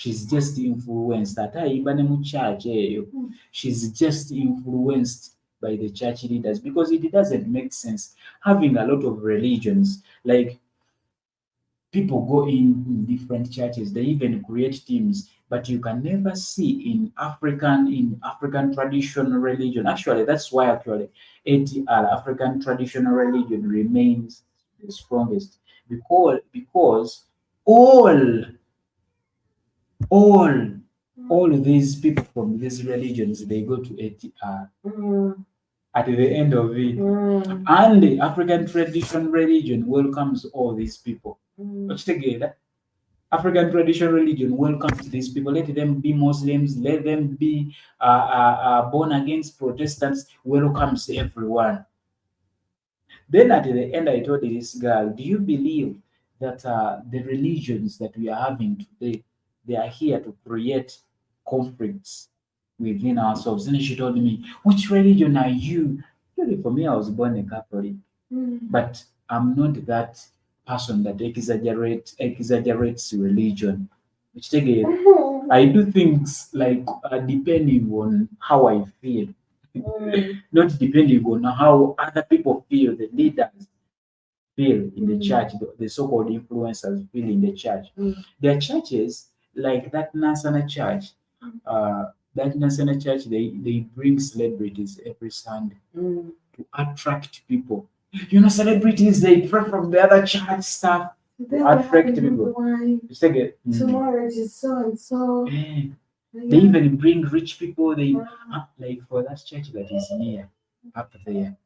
she's just influenced ate ayiba ne mu church eyo. She's just influenced by the church leaders because it doesn't make sense having a lot of religions. Like people go in different churches, they even create teams, but you can never see in African traditional religion. Actually, that's why actually ATR, African traditional religion, remains the strongest, because all all all of these people from these religions, they go to ATR at the end of it. And the African traditional religion welcomes all these people. But together, African traditional religion welcomes these people. Let them be Muslims, let them be born again Protestants, welcomes everyone. Then at the end, I told this girl, do you believe that the religions that we are having today, they are here to create conflicts within ourselves? And she told me, which religion are you? Really, for me, I was born a Catholic, but I'm not that person that exaggerates religion. Which again, I do things like depending on how I feel, not depending on how other people feel, the leaders feel in the church, the so-called influencers feel in the church. There are churches like that Nasana church. That Nasana church, they bring celebrities every Sunday to attract people. You know, celebrities, they pray from the other church stuff to attract people. You say, tomorrow it is so and so. They even bring rich people. They like for that church that is near up there.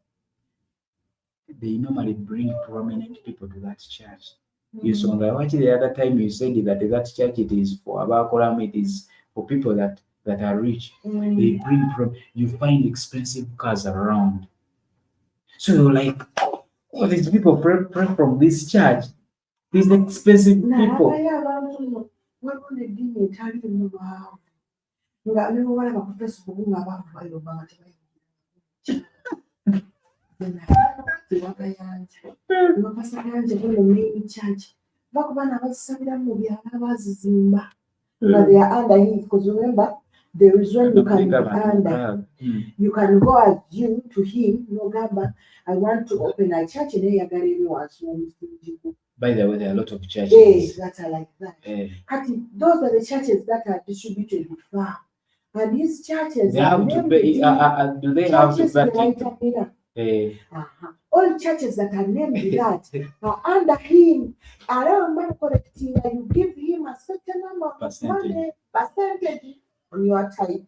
They normally bring prominent people to that church. You saw that watch the other time you said that church it is for Abakoram, it is for people that are rich. They bring you find expensive cars around. So like all these people pray from this church. These expensive people. But they are under him because remember there is one you can be under. You can go as you to him, no gamba. I want to open a church and I got everyone. By the way, there are a lot of churches that are like that. Those are the churches that are distributed far. And these churches they have to pay. Do they have to pay? All churches that are named that are under him. Around man collecting, and you give him a certain number of percentage on your type.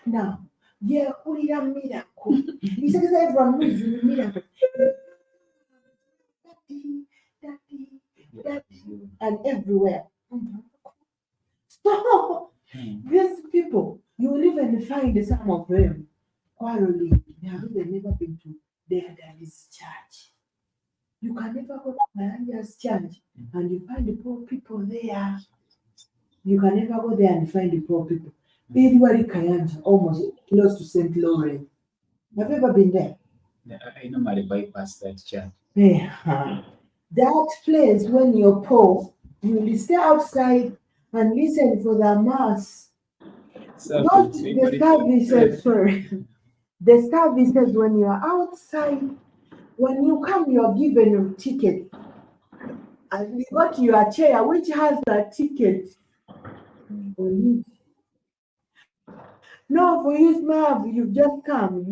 Now, yeah, miracle. He says everyone moves in the miracle. And everywhere. So these people, you will even find some of them quarreling. They have even never been to their daddy's church. You can never go to Mayanja's church and you find the poor people there. You can never go there and find the poor people. Anywhere Kayanja, almost close to St. Lawrence. Have you ever been there? I normally bypass that church. Yeah. That place, when you're poor, you will stay outside and listen for the mass. The services, when you're outside, when you come, you're given a ticket. And you go to your chair, which has a ticket on it. No, for you, Mav, you just come.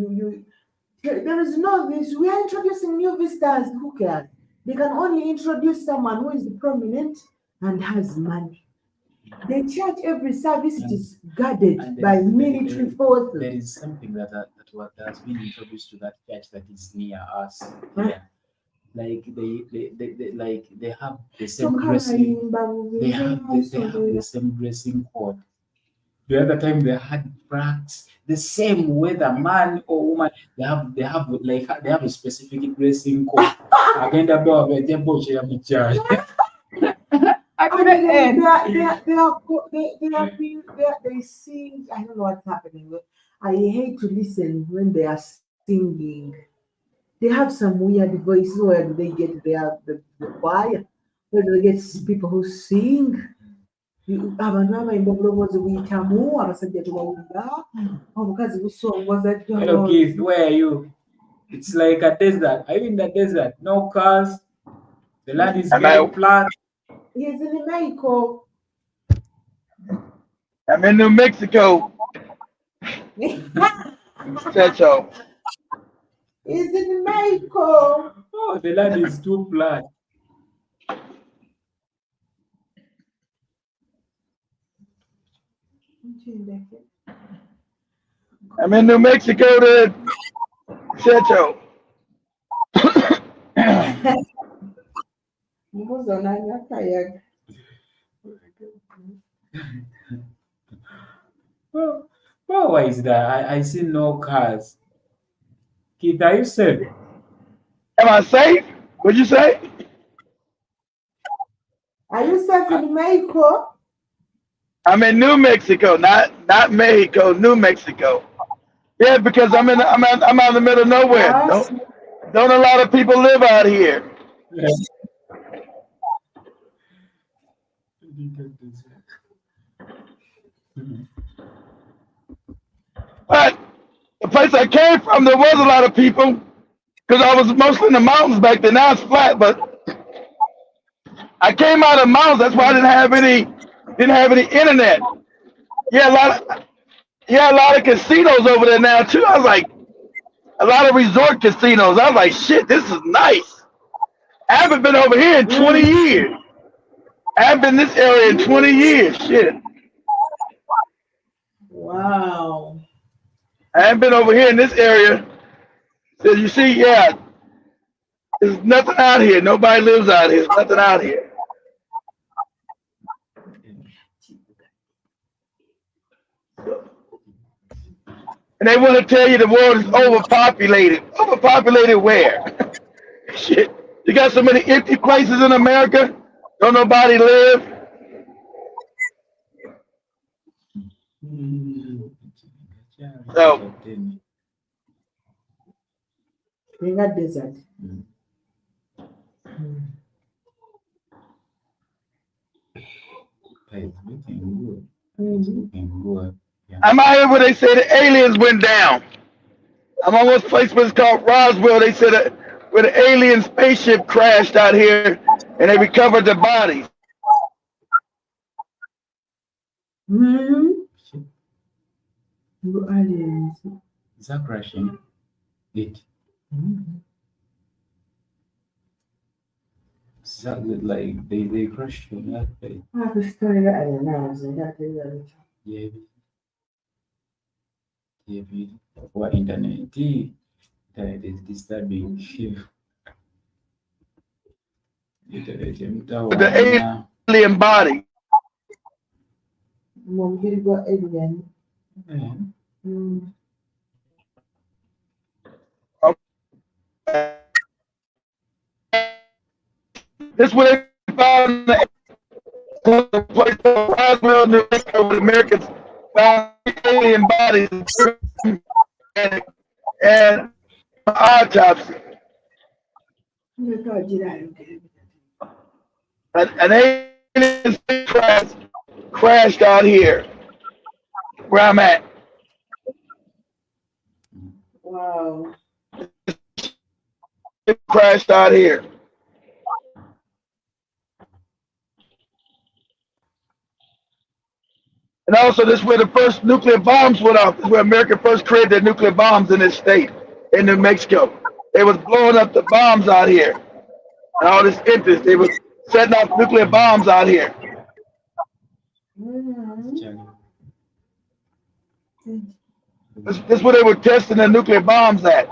There is no this. We are introducing new visitors. Who cares? They can only introduce someone who is prominent and has money. The church, every service, it is guarded by military forces. There is something that has been introduced to that church that is near us here. Like they have the same dressing. They have the same dressing code. The other time they had flags, the same whether man or woman, they have a specific dressing code. Again, the church. They sing. I don't know what's happening. I hate to listen when they are singing. They have some weird voices. Where do they get the choir? Where do they get people who sing? abantu babayimba obulobozi buyitamu abasajja tebawulira omukazi busongoza Hello kids, where are you? It's like a desert. Are you in the desert? No cars. The land is getting flat. He's in Mexico. I'm in New Mexico. Said so. He's in Mexico. Oh, the land is too flat. I'm in New Mexico to said so. Well, why is that? I see no cars. Keith, are you safe? Am I safe? What'd you say? Are you safe in Mexico? I'm in New Mexico, not Mexico, New Mexico. Yeah, because I'm out in the middle of nowhere. Don't a lot of people live out here. Yeah. But the place I came from, there was a lot of people because I was mostly in the mountains back then. Now it's flat, but I came out of the mountains. That's why I didn't have any internet. Yeah, a lot of casinos over there now too. I was like, a lot of resort casinos. I was like, shit, this is nice. I haven't been over here in 20 years. I haven't been in this area in 20 years. Shit. Wow. I haven't been over here in this area. So you see, yeah, there's nothing out here. Nobody lives out here. There's nothing out here. And they want to tell you the world is overpopulated. Overpopulated where? Shit. You got so many empty places in America. Don't nobody live. So in that desert. I'm out here where they say the aliens went down. I'm on this place where it's called Roswell. They said that where the alien spaceship crashed out here and they recovered the bodies. Aliens. Is that crashing? It. Is that like they crashed on that way? Yeah. Yeah. For internet. That is disturbing. The alien body. This way they found the place called Roswell, New Mexico, where Americans found alien bodies and autopsy. An alien crashed out here where I'm at. Wow. It crashed out here. And also, this is where the first nuclear bombs went off. This is where America first created their nuclear bombs in this state, in New Mexico. They was blowing up the bombs out here. And all this interest, they was setting off nuclear bombs out here. This is where they were testing the nuclear bombs at.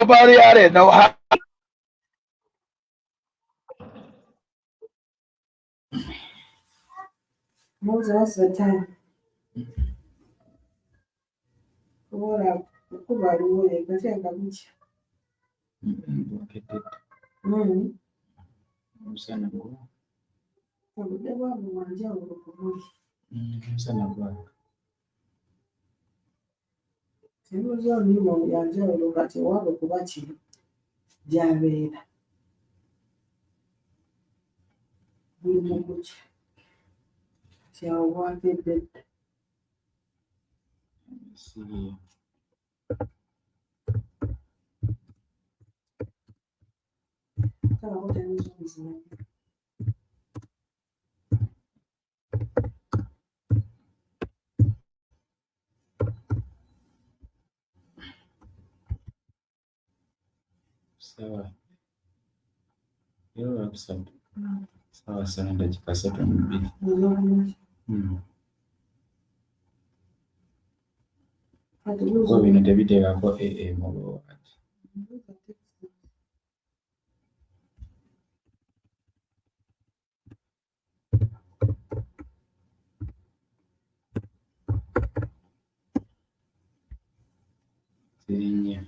Nobody out there know how. What's the time? Ora kuba aliwo yekateeka butya. Omusana gwo. Obudde bwabwe bwa njawulo ku buli. Omusana gwaka. Ebibuuzo bino bya njawulo kati ewaabwe kuba kiri gy'abeera. Buli mu kukya. Kyawo bwakedde dda. Talako tayinza okuzimanya. Sawa. Yo website. Sawa sana dakika 7. Kwa bino tebiteekako AM olwokati. Sirinya.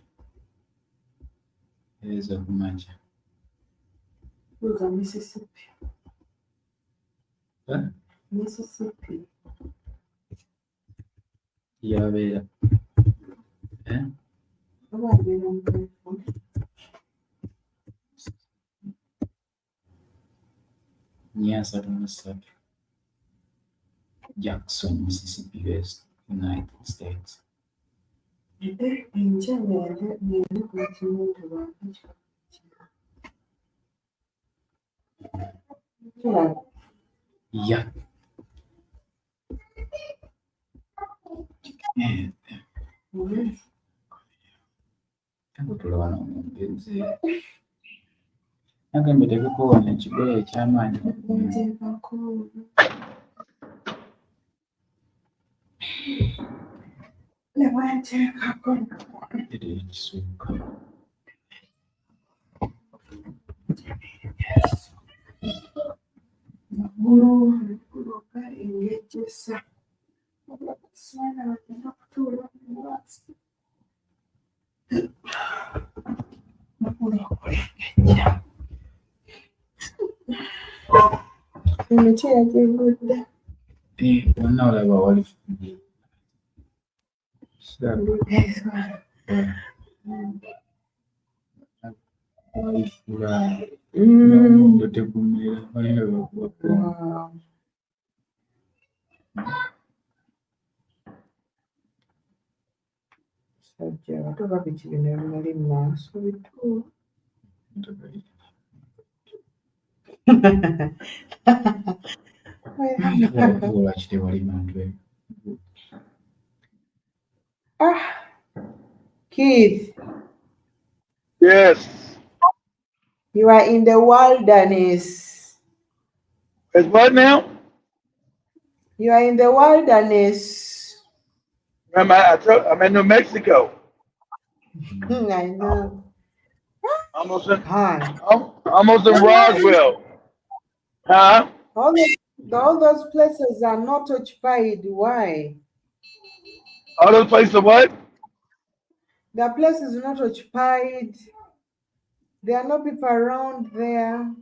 Ezo kumacha. Buuza Mississippi. Huh? Mississippi. Yabeera. Oba abeera mu California. Nyasatu Jackson, Mississippi, West, United States. Enjaba yali ku kimuntu lwakakyo. Yeah. Tula wano omugenzi. Nagambe tekukoona ekigoye eky'amaanyi. Nebanteekako Eri ekisuuka. Guloka engejjesa. Abaana bagenda kutuula mu baasi. Emiti yagengudde. Wonna olaba wali walifula n'omuddo tegumera walina lwakuba. Sajja abato babiki bino ebimali mu maaso bituufu. Lwaki tewali bantu ebyo? Keith, Yes. you are in the wilderness. It's what now? You are in the wilderness. I'm in New Mexico. I know. Almost in, Hi. almost in Roswell. Huh? All those places are not occupied. Why? All those places are what? The place is not occupied. There are no people around there.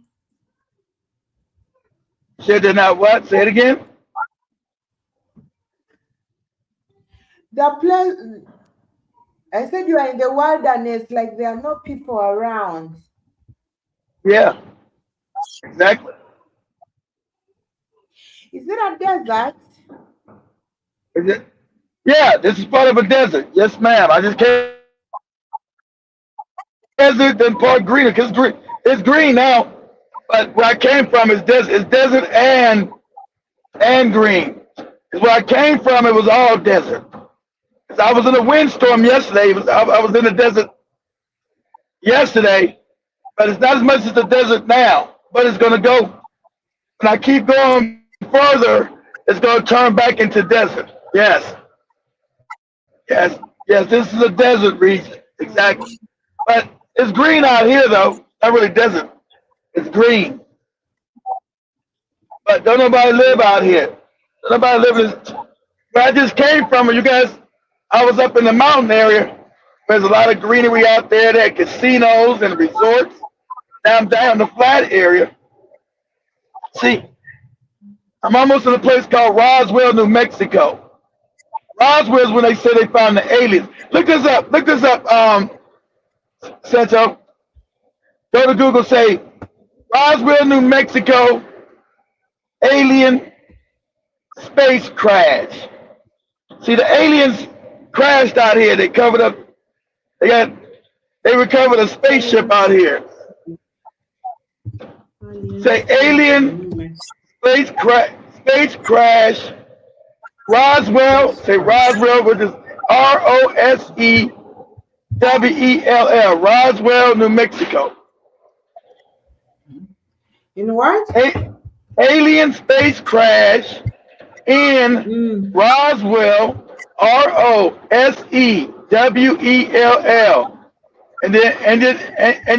Said they're not what? Say it again. The place, I said you are in the wilderness, like there are no people around. Yeah. Exactly. Is it a desert? Is it? Yeah, this is part of a desert. Yes, ma'am. I just came desert then part greener because it's green now. But where I came from is desert. It's desert and green. Because where I came from, it was all desert. 'Cause I was in a windstorm yesterday. I was in the desert yesterday, but it's not as much as the desert now. But it's going to go. When I keep going further, it's going to turn back into desert. Yes. Yes. Yes. This is a desert region. Exactly. But it's green out here, though. Not really desert. It's green. But don't nobody live out here. Don't nobody live in this. Where I just came from, you guys I was up in the mountain area. There's a lot of greenery out there. There are casinos and resorts. Now I'm down in the flat area. See, I'm almost in a place called Roswell, New Mexico. Roswell is when they say they found the aliens. Look this up. Look this up, Sancho. Go to Google, say Roswell, New Mexico, alien space crash. See, the aliens crashed out here. They covered up. They recovered a spaceship out here. Say alien space crash. Roswell. Say Roswell, which is Rosewell. Roswell, New Mexico. In what? Alien space crash in Roswell, Rosewell, and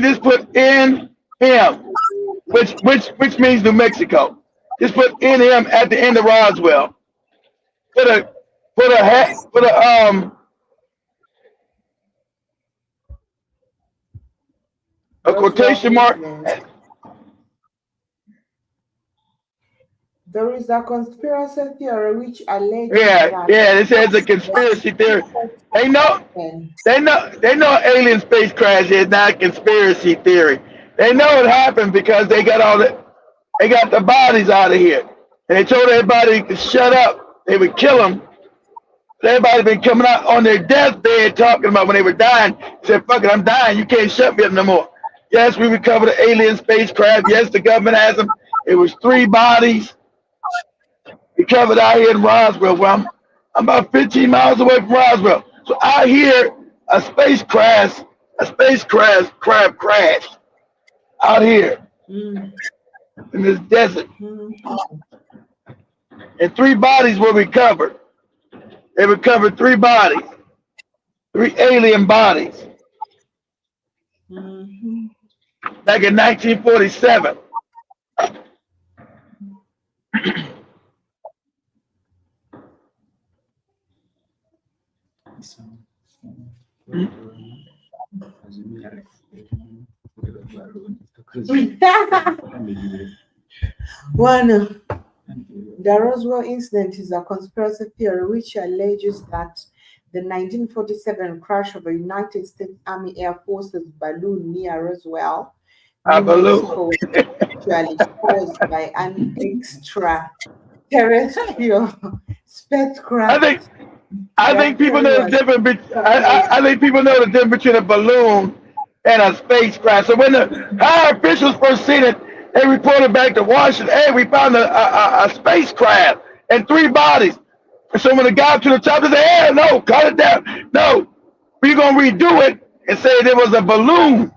just put in him, which means New Mexico. Just put in him at the end of Roswell. Put a quotation mark. There is a conspiracy theory which alleges Yeah, it says a conspiracy theory. They know alien space crash is not a conspiracy theory. They know it happened because they got the bodies out of here. And they told everybody to shut up. They would kill them. Everybody been coming out on their deathbed talking about when they were dying. Said, fuck it, I'm dying. You can't shut me up no more. Yes, we recovered an alien spacecraft. Yes, the government has them. It was 3 bodies recovered out here in Roswell, where I'm about 15 miles away from Roswell. So I hear a spacecraft crashed out here in this desert. And 3 bodies were recovered. They recovered 3 bodies, 3 alien bodies. Back in 1947. One, the Roswell incident is a conspiracy theory which alleges that the 1947 crash of a United States Army Air Forces balloon near Roswell, New Mexico, was actually caused by an extraterrestrial spacecraft. I think people know the difference. I think people know the difference between a balloon and a spacecraft. So when the high officials first seen it, they reported back to Washington, hey, we found a spacecraft and 3 bodies. And so when the guy up to the top, they said, hey, no, cut it down. No, we're going to redo it and say there was a balloon.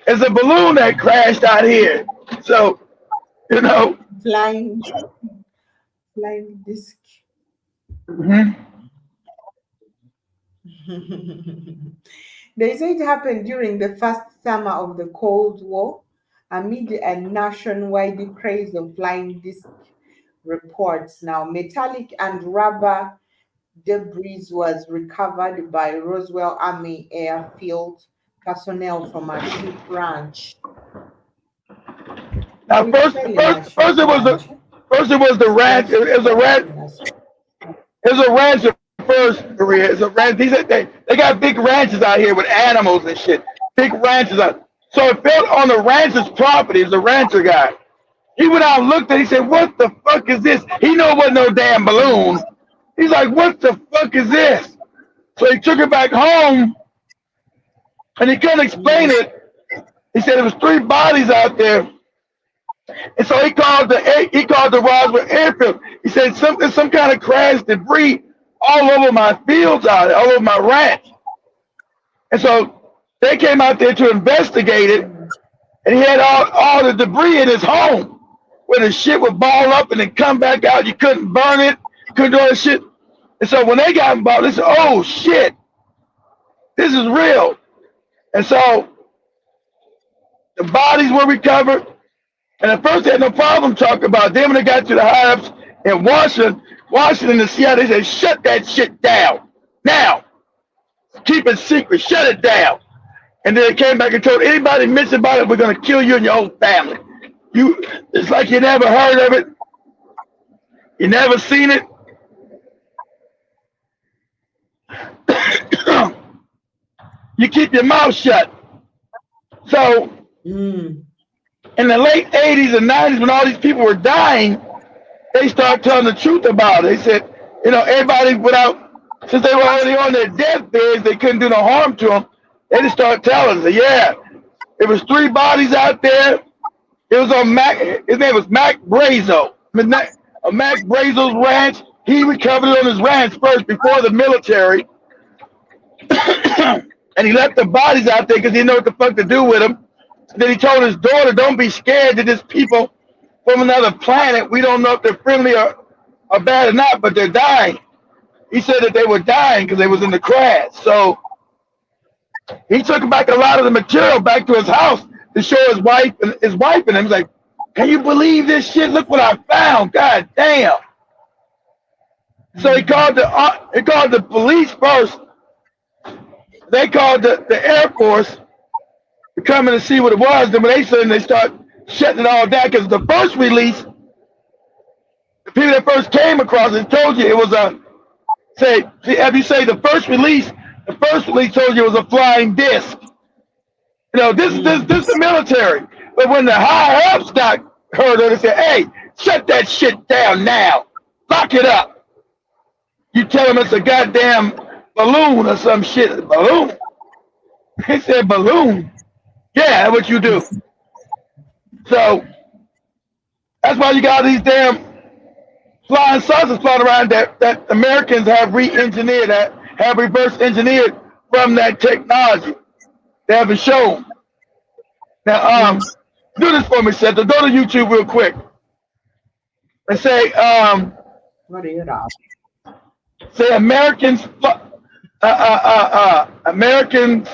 It's a balloon that crashed out here. So, Flying disc. They say it happened during the first summer of the Cold War, amid a nationwide craze of flying disc reports. Now, metallic and rubber debris was recovered by Roswell Army Airfield personnel from a sheep ranch. Now, first it was the ranch. It was a ranch. It was a ranch at first, Maria. It's a ranch. They got big ranches out here with animals and shit. Big ranches out. So it fell on the rancher's property. It was a rancher guy. He went out and looked at it. He said, what the fuck is this? He knew it wasn't no damn balloon. He's like, what the fuck is this? So he took it back home, and he couldn't explain it. He said it was 3 bodies out there. And so he called the Roswell Airfield. He said there's some kind of crash debris all over my fields out there, all over my ranch. And so they came out there to investigate it, and he had all the debris in his home where the shit would ball up and then come back out. You couldn't burn it, couldn't do all that shit. And so when they got involved, they said, oh shit, this is real. And so the bodies were recovered. And at first they had no problem talking about it. Then when they got to the high ups in Washington and Seattle, they said, shut that shit down. Now, keep it secret, shut it down. And then they came back and told anybody mention about it, we're gonna kill you and your whole family. It's like you never heard of it, you never seen it. You keep your mouth shut. So Mm. in the late 80s and 90s, when all these people were dying, they started telling the truth about it. They said, everybody since they were already on their deathbeds, they couldn't do no harm to them. They just started telling us, yeah, it was 3 bodies out there. It was on his name was Mac Brazo. Mac Brazo's ranch. He recovered it on his ranch first before the military. And he left the bodies out there because he didn't know what the fuck to do with them. Then he told his daughter, don't be scared that there's people from another planet. We don't know if they're friendly or bad or not, but they're dying. He said that they were dying because they was in the crash. So he took back a lot of the material back to his house to show his wife and him. He's like, can you believe this shit? Look what I found. God damn. So he called the police first. They called the Air Force to come in and see what it was. Then when they start shutting it all down, because the first release, the people that first came across it told you it was the first release told you it was a flying disc. This is the military. But when the high ups got heard of it, they said, hey, shut that shit down now. Lock it up. You tell them it's a goddamn balloon or some shit. Balloon? They said balloon. Yeah, that's what you do. So that's why you got these damn flying saucers flying around that Americans have re-engineered, that have reverse engineered from that technology. They haven't shown. Now, do this for me, Seth. Go to YouTube real quick and say, What are you about? say Americans, Americans.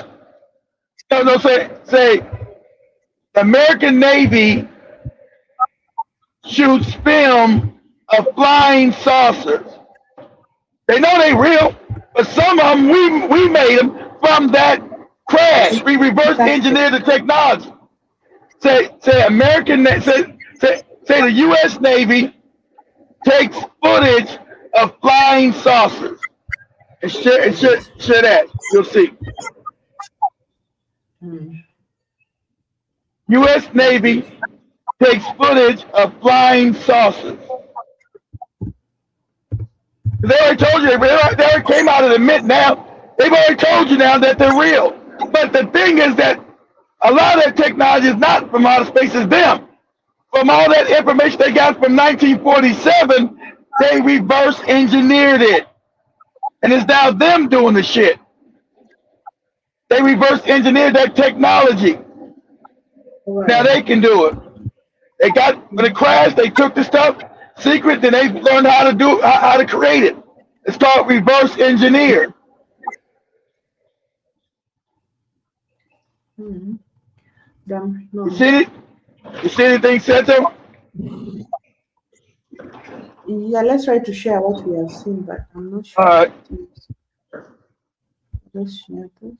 No, say the American Navy shoots film of flying saucers. They know they real, but some of them we made them from that crash. We reverse engineered the technology. Say the U.S. Navy takes footage of flying saucers and share that. You'll see. U.S. Navy takes footage of flying saucers. They already told you, they already came out and admit now, they've already told you now that they're real. But the thing is that a lot of that technology is not from outer space, it's them. From all that information they got from 1947, they reverse engineered it. And it's now them doing the shit. They reverse engineered that technology. Now they can do it. When it crashed, they took the stuff secret, then they learned how to create it. It's called reverse engineer. No. You see it? You see anything, Seto? Yeah, let's try to share what we have seen, but I'm not sure. All right. Let's share this.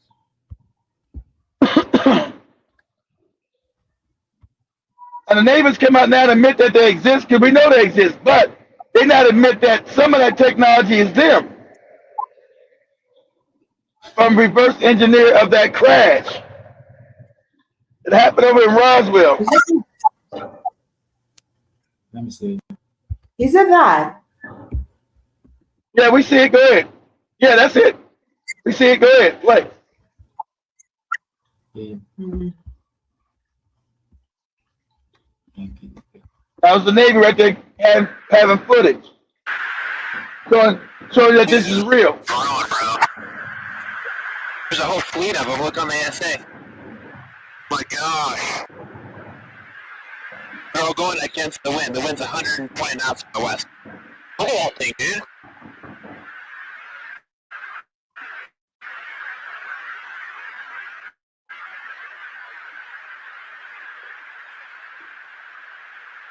And the neighbors come out now and admit that they exist, because we know they exist, but they not admit that some of that technology is them. From reverse engineer of that crash. It happened over in Roswell. Let me see. Is it that? Yeah, we see it. Go ahead. Yeah, that's it. We see it. Go ahead. Play. Yeah. That was the Navy right there having footage. Showing you that this is real. What's going on, bro? There's a whole fleet of them. Look on the SA. My gosh. They're all going against the wind. The wind's 120 knots from the west. Look at that thing, dude.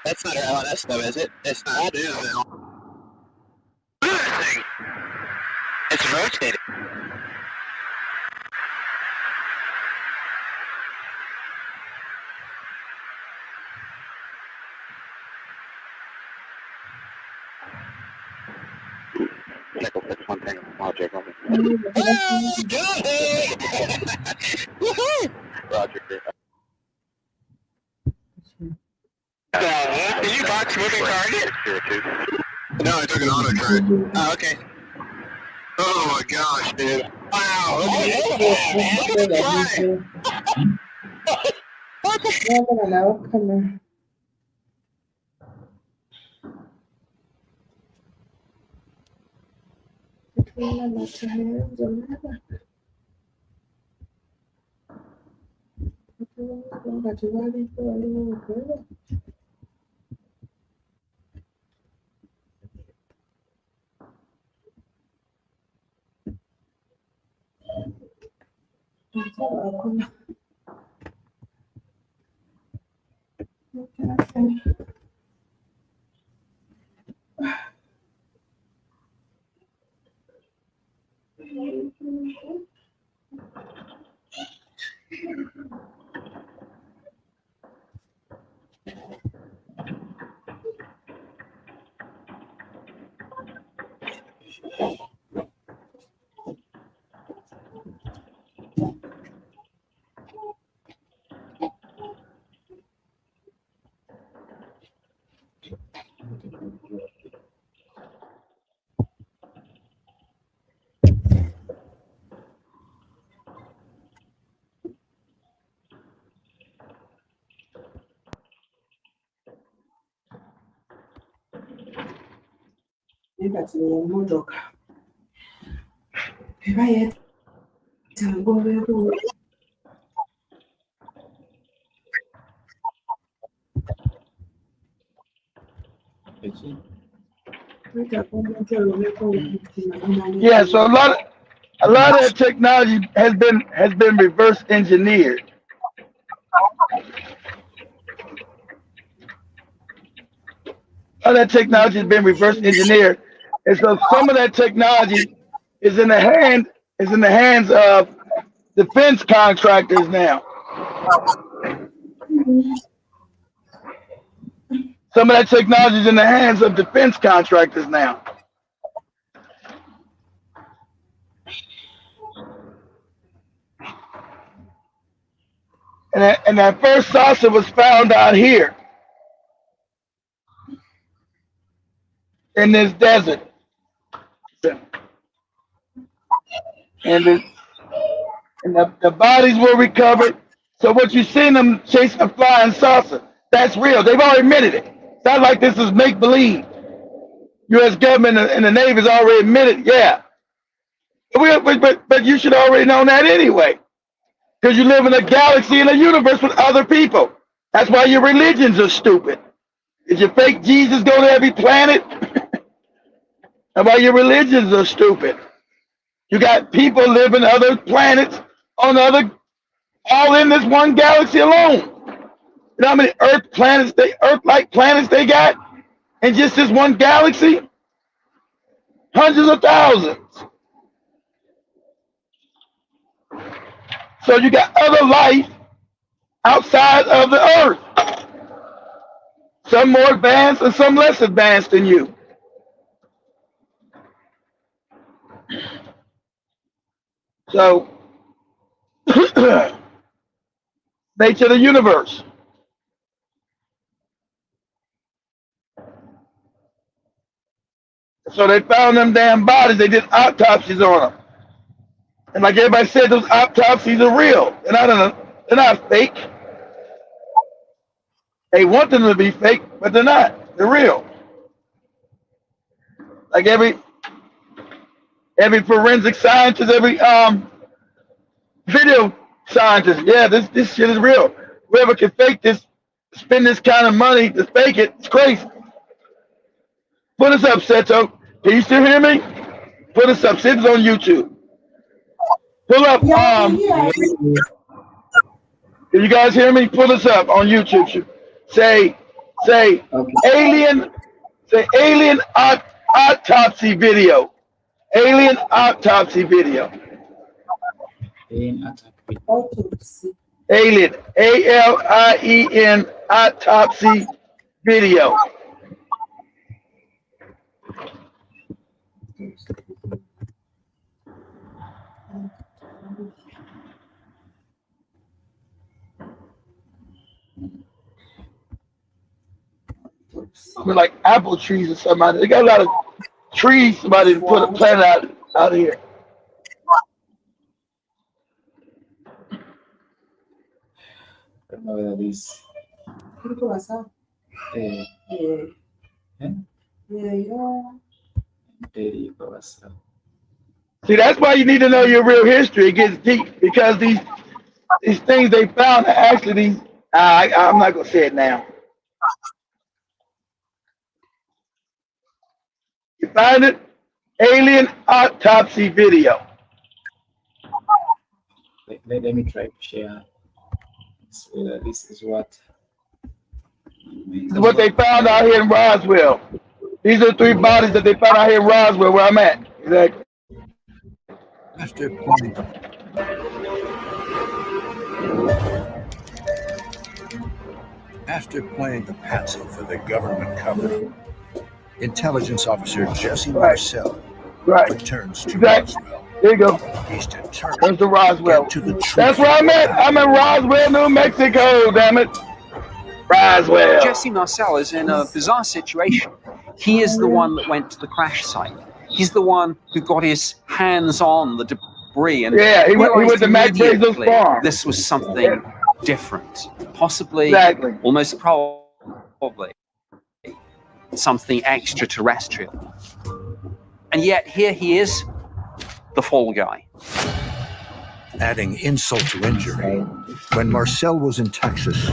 That's not our LNS though, is it? It's not. It is now. Look at that thing. it's rotating. Nickel 6-1 Tango, Roger. Oh, go ahead! Woohoo! Roger. Did you box moving target? No, I took an auto turret. Oh, okay. Oh my gosh, dude. Wow. Look at No, come on. Between the two hands or whatever. What can I say? That's a little more dog. If I had to go over Yeah, so a lot of that technology has been reverse engineered. A lot of that technology has been reverse engineered, and so some of that technology is in the hands of defense contractors now. Some of that technology is in the hands of defense contractors now. And that first saucer was found out here in this desert. And the bodies were recovered. So what you seen them chasing a flying saucer, that's real. They've already admitted it. It's not like this is make believe. U.S. government and the Navy has already admitted, yeah. But you should already know that anyway, because you live in a galaxy and a universe with other people. That's why your religions are stupid. Is your fake Jesus go to every planet? That's why your religions are stupid. You got people living other planets on all in this one galaxy alone. You know how many Earth-like planets they got in just this one galaxy? Hundreds of thousands. So you got other life outside of the Earth. Some more advanced and some less advanced than you. So, nature of the universe. So they found them damn bodies. They did autopsies on them. And like everybody said, those autopsies are real. They're not fake. They want them to be fake, but they're not. They're real. Like every forensic scientist, every video scientist, yeah, this shit is real. Whoever can fake this, spend this kind of money to fake it, it's crazy. Put us up, Seto. Can you still hear me? Put us up. It's on YouTube. Pull up. Can you guys hear me? Pull us up on YouTube. Say okay. Alien autopsy video. Alien autopsy video. Alien attack video. Autopsy. Alien, ALIEN autopsy video. With like apple trees or something. They got a lot of trees. Somebody to put a plant out here. I don't know whether this. People are sad. Eh, Yeah. eh, Yeah. Daddy, was, See, that's why you need to know your real history. It gets deep because these things they found are actually these. I'm not gonna say it now. You find it? Alien autopsy video. let me try to share. This is what. This is what they found out here in Roswell. These are 3 bodies that they found out here in Roswell, where I'm at. Exactly. After playing the patsy for the government cover, intelligence officer Jesse Marcel Right. returns to Exactly. Roswell. There you go. He's determined There's the Roswell. to the truth. That's where I'm at. I'm in Roswell, New Mexico. Damn it. Roswell. Jesse Marcel is in a bizarre situation. He is the one that went to the crash site. He's the one who got his hands on the debris and Yeah, he went realized to Mac Brazel's immediately farm. this was something different, possibly, Exactly. almost probably, something extraterrestrial. And yet here he is, the fall guy. Adding insult to injury, when Marcel was in Texas,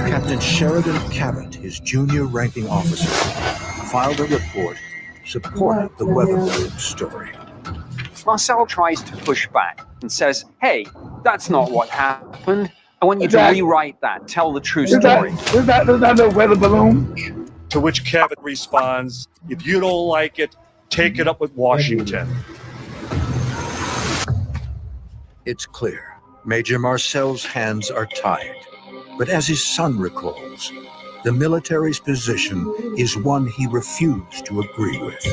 Captain Sheridan Cabot, his junior ranking officer, filed a report supporting the weather balloon story. Marcel tries to push back and says, hey, that's not what happened. I want you to Exactly. rewrite that, tell the true There's story. not no weather balloon. To which Cabot responds, if you don't like it, take it up with Washington. It's clear Major Marcel's hands are tied. But as his son recalls, the military's position is one he refused to agree with.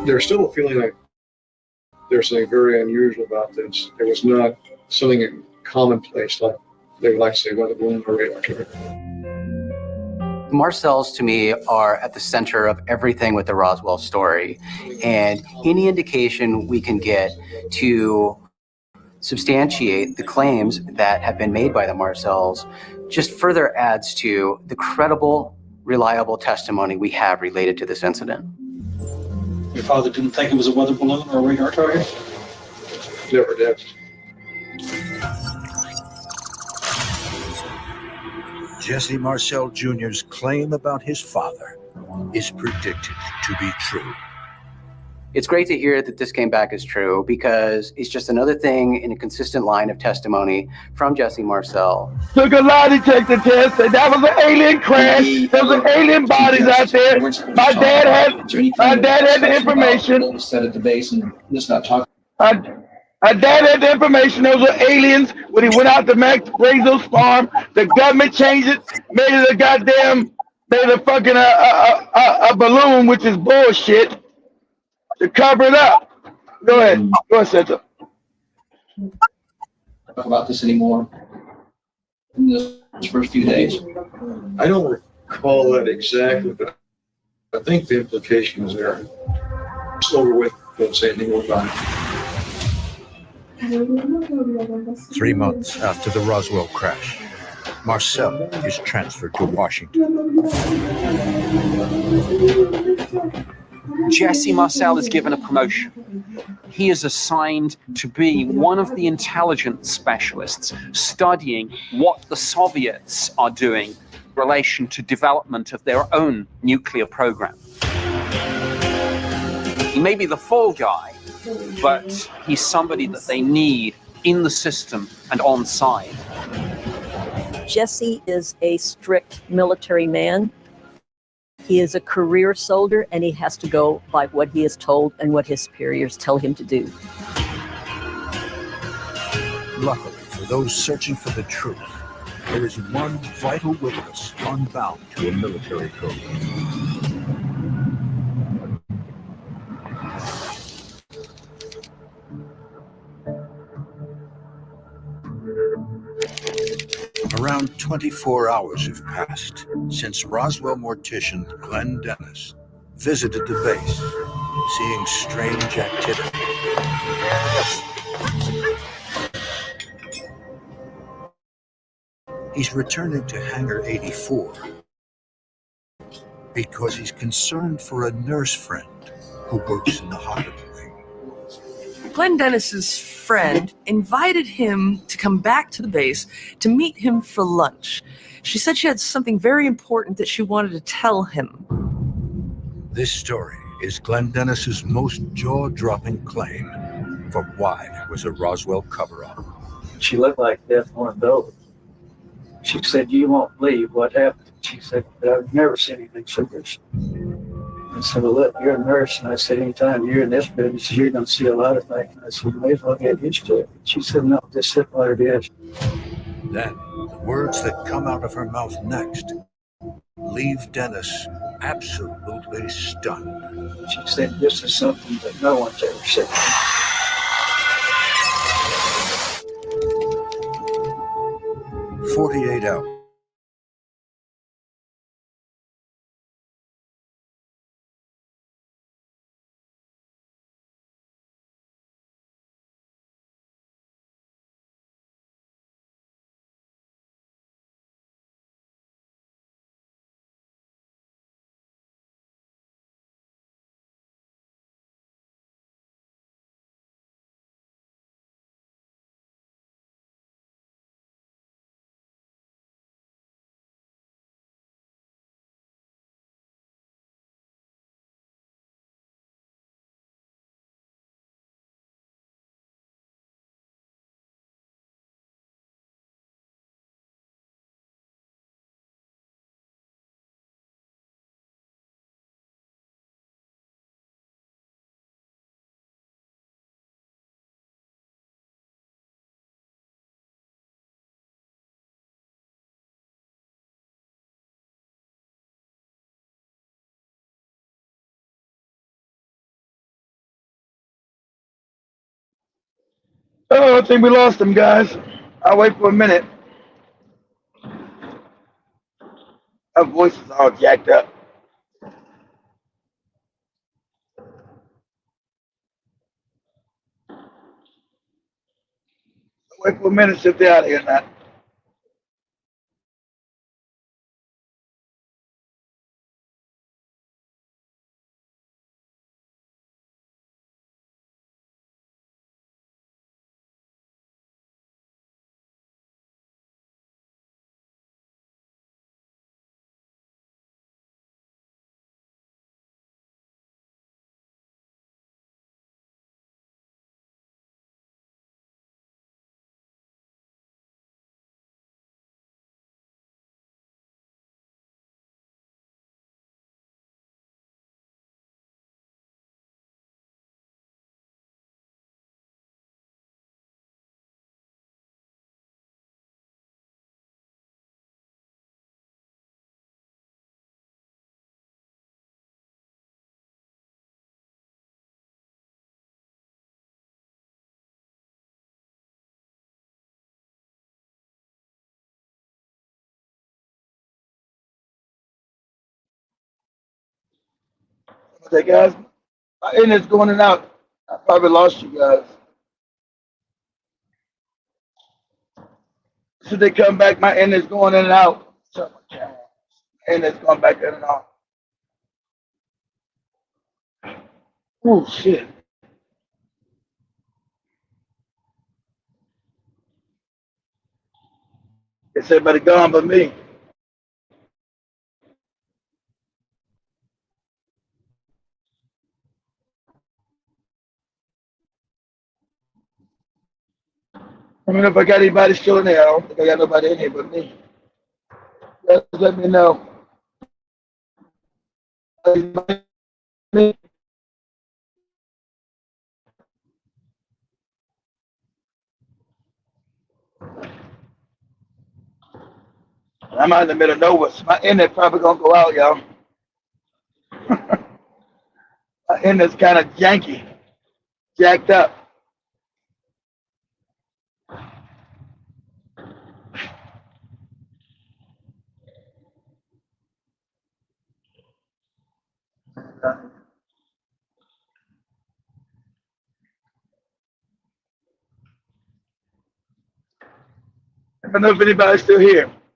There's still a feeling like there's something very unusual about this. It was not something commonplace like they would like to say weather balloon or radar carrier. Marcells, to me, are at the center of everything with the Roswell story. And any indication we can get to substantiate the claims that have been made by the Marcells just further adds to the credible, reliable testimony we have related to this incident. Your father didn't think it was a weather balloon or a radar target? Never did. Jesse Marcel Jr.'s claim about his father is predicted to be true. It's great to hear that this came back as true because it's just another thing in a consistent line of testimony from Jesse Marcel. Took a lie detector test, and that was an alien crash. There was alien bodies out there. My dad had the information. Set at the base and let's not talk. My dad had the information. Those were aliens. When he went out to Max Brazel's farm, the government changed it, made it a fucking a balloon, which is bullshit, to cover it up. Go ahead, Santa. Talk about this anymore in this first few days. I don't recall that exactly, but I think the implication is there. It's over with. Don't say anything more about it. 3 months after the Roswell crash, Marcel is transferred to Washington. Jesse Marcel is given a promotion. He is assigned to be one of the intelligence specialists studying what the Soviets are doing in relation to development of their own nuclear program. He may be the fall guy, but he's somebody that they need in the system and on side. Jesse is a strict military man. He is a career soldier, and he has to go by what he is told and what his superiors tell him to do. Luckily for those searching for the truth, there is one vital witness unbound to a military code. Around 24 hours have passed since Roswell mortician Glenn Dennis visited the base, seeing strange activity. He's returning to Hangar 84 because he's concerned for a nurse friend who works in the hospital wing. Glenn Dennis's friend invited him to come back to the base to meet him for lunch. She said she had something very important that she wanted to tell him. This story is Glenn Dennis's most jaw-dropping claim for why there was a Roswell cover-up. She looked like death on a dove. She said, "You won't believe what happened." She said, "I've never seen anything so good." I said, "Well, look, you're a nurse." And I said, "Anytime you're in this business, you're going to see a lot of things." And I said, "You may as well get used to it." She said, "No, just sit by it is." Then, the words that come out of her mouth next leave Dennis absolutely stunned. She said, "This is something that no one's ever said." 48 hours. Oh, I think we lost him, guys. I'll wait for a minute. Our voice is all jacked up. Wait for a minute, see if they're out of here or not. Okay, guys, my internet's going in and out. I probably lost you guys. Should they come back? My internet's going in and out. So my internet's going back in and out. Oh shit! It's everybody gone but me. I mean, if I got anybody still in there, I don't think I got nobody in here but me. Just let me know. I'm out in the middle of nowhere, so my internet probably gonna go out, y'all. My internet's kind of janky, jacked up. I don't know if anybody's still here. I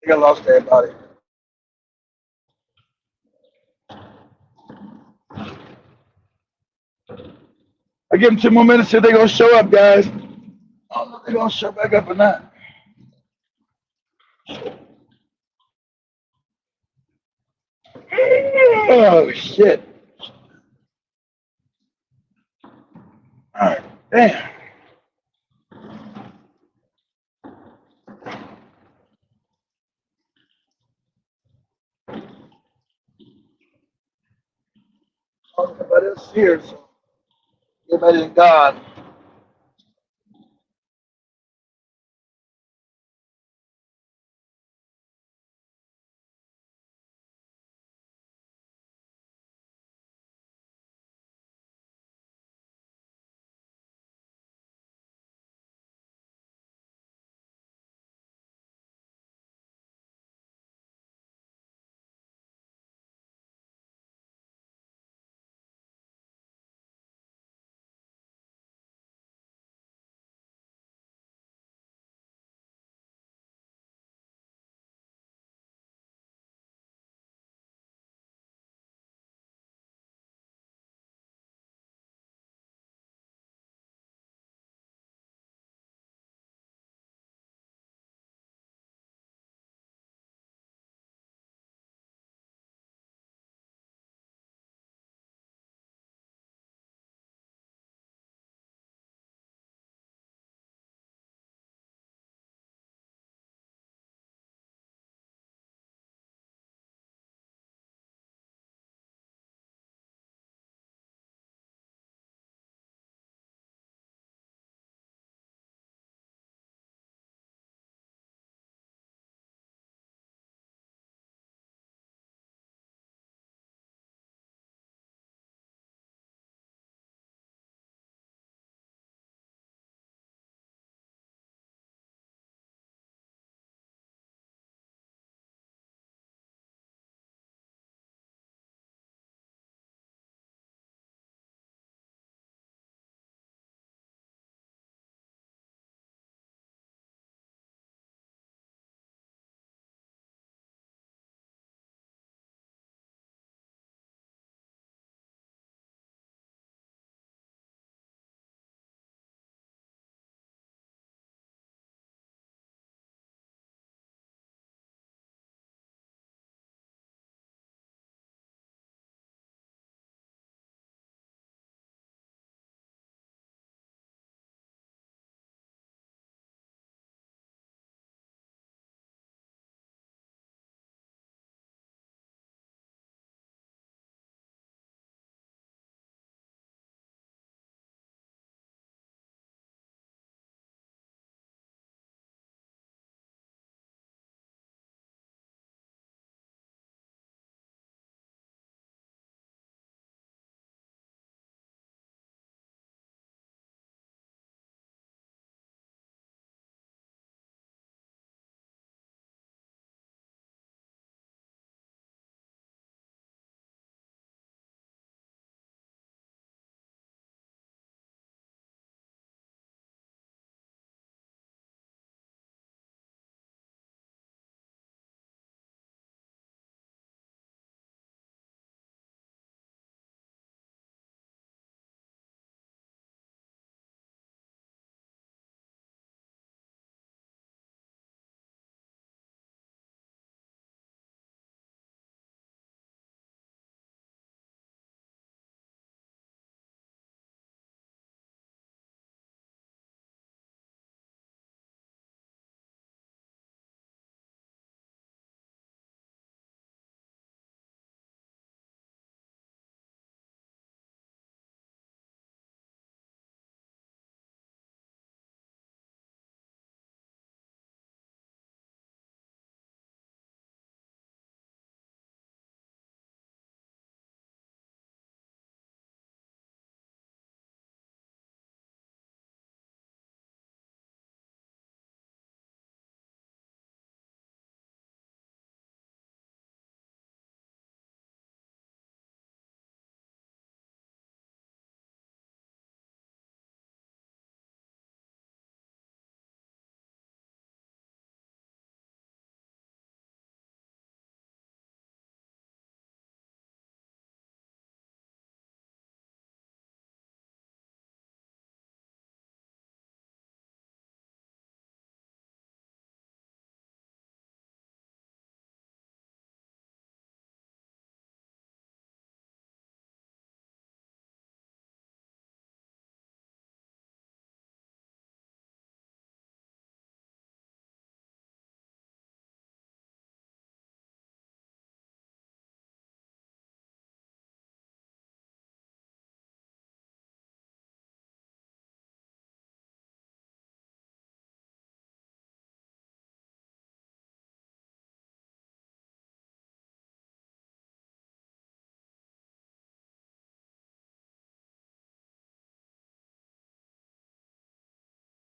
think I lost everybody. I give them 2 more minutes if they're gonna show up, guys. I don't know if they're gonna show back up or not. Oh shit. Alright, damn. Everybody else here, so everybody in God.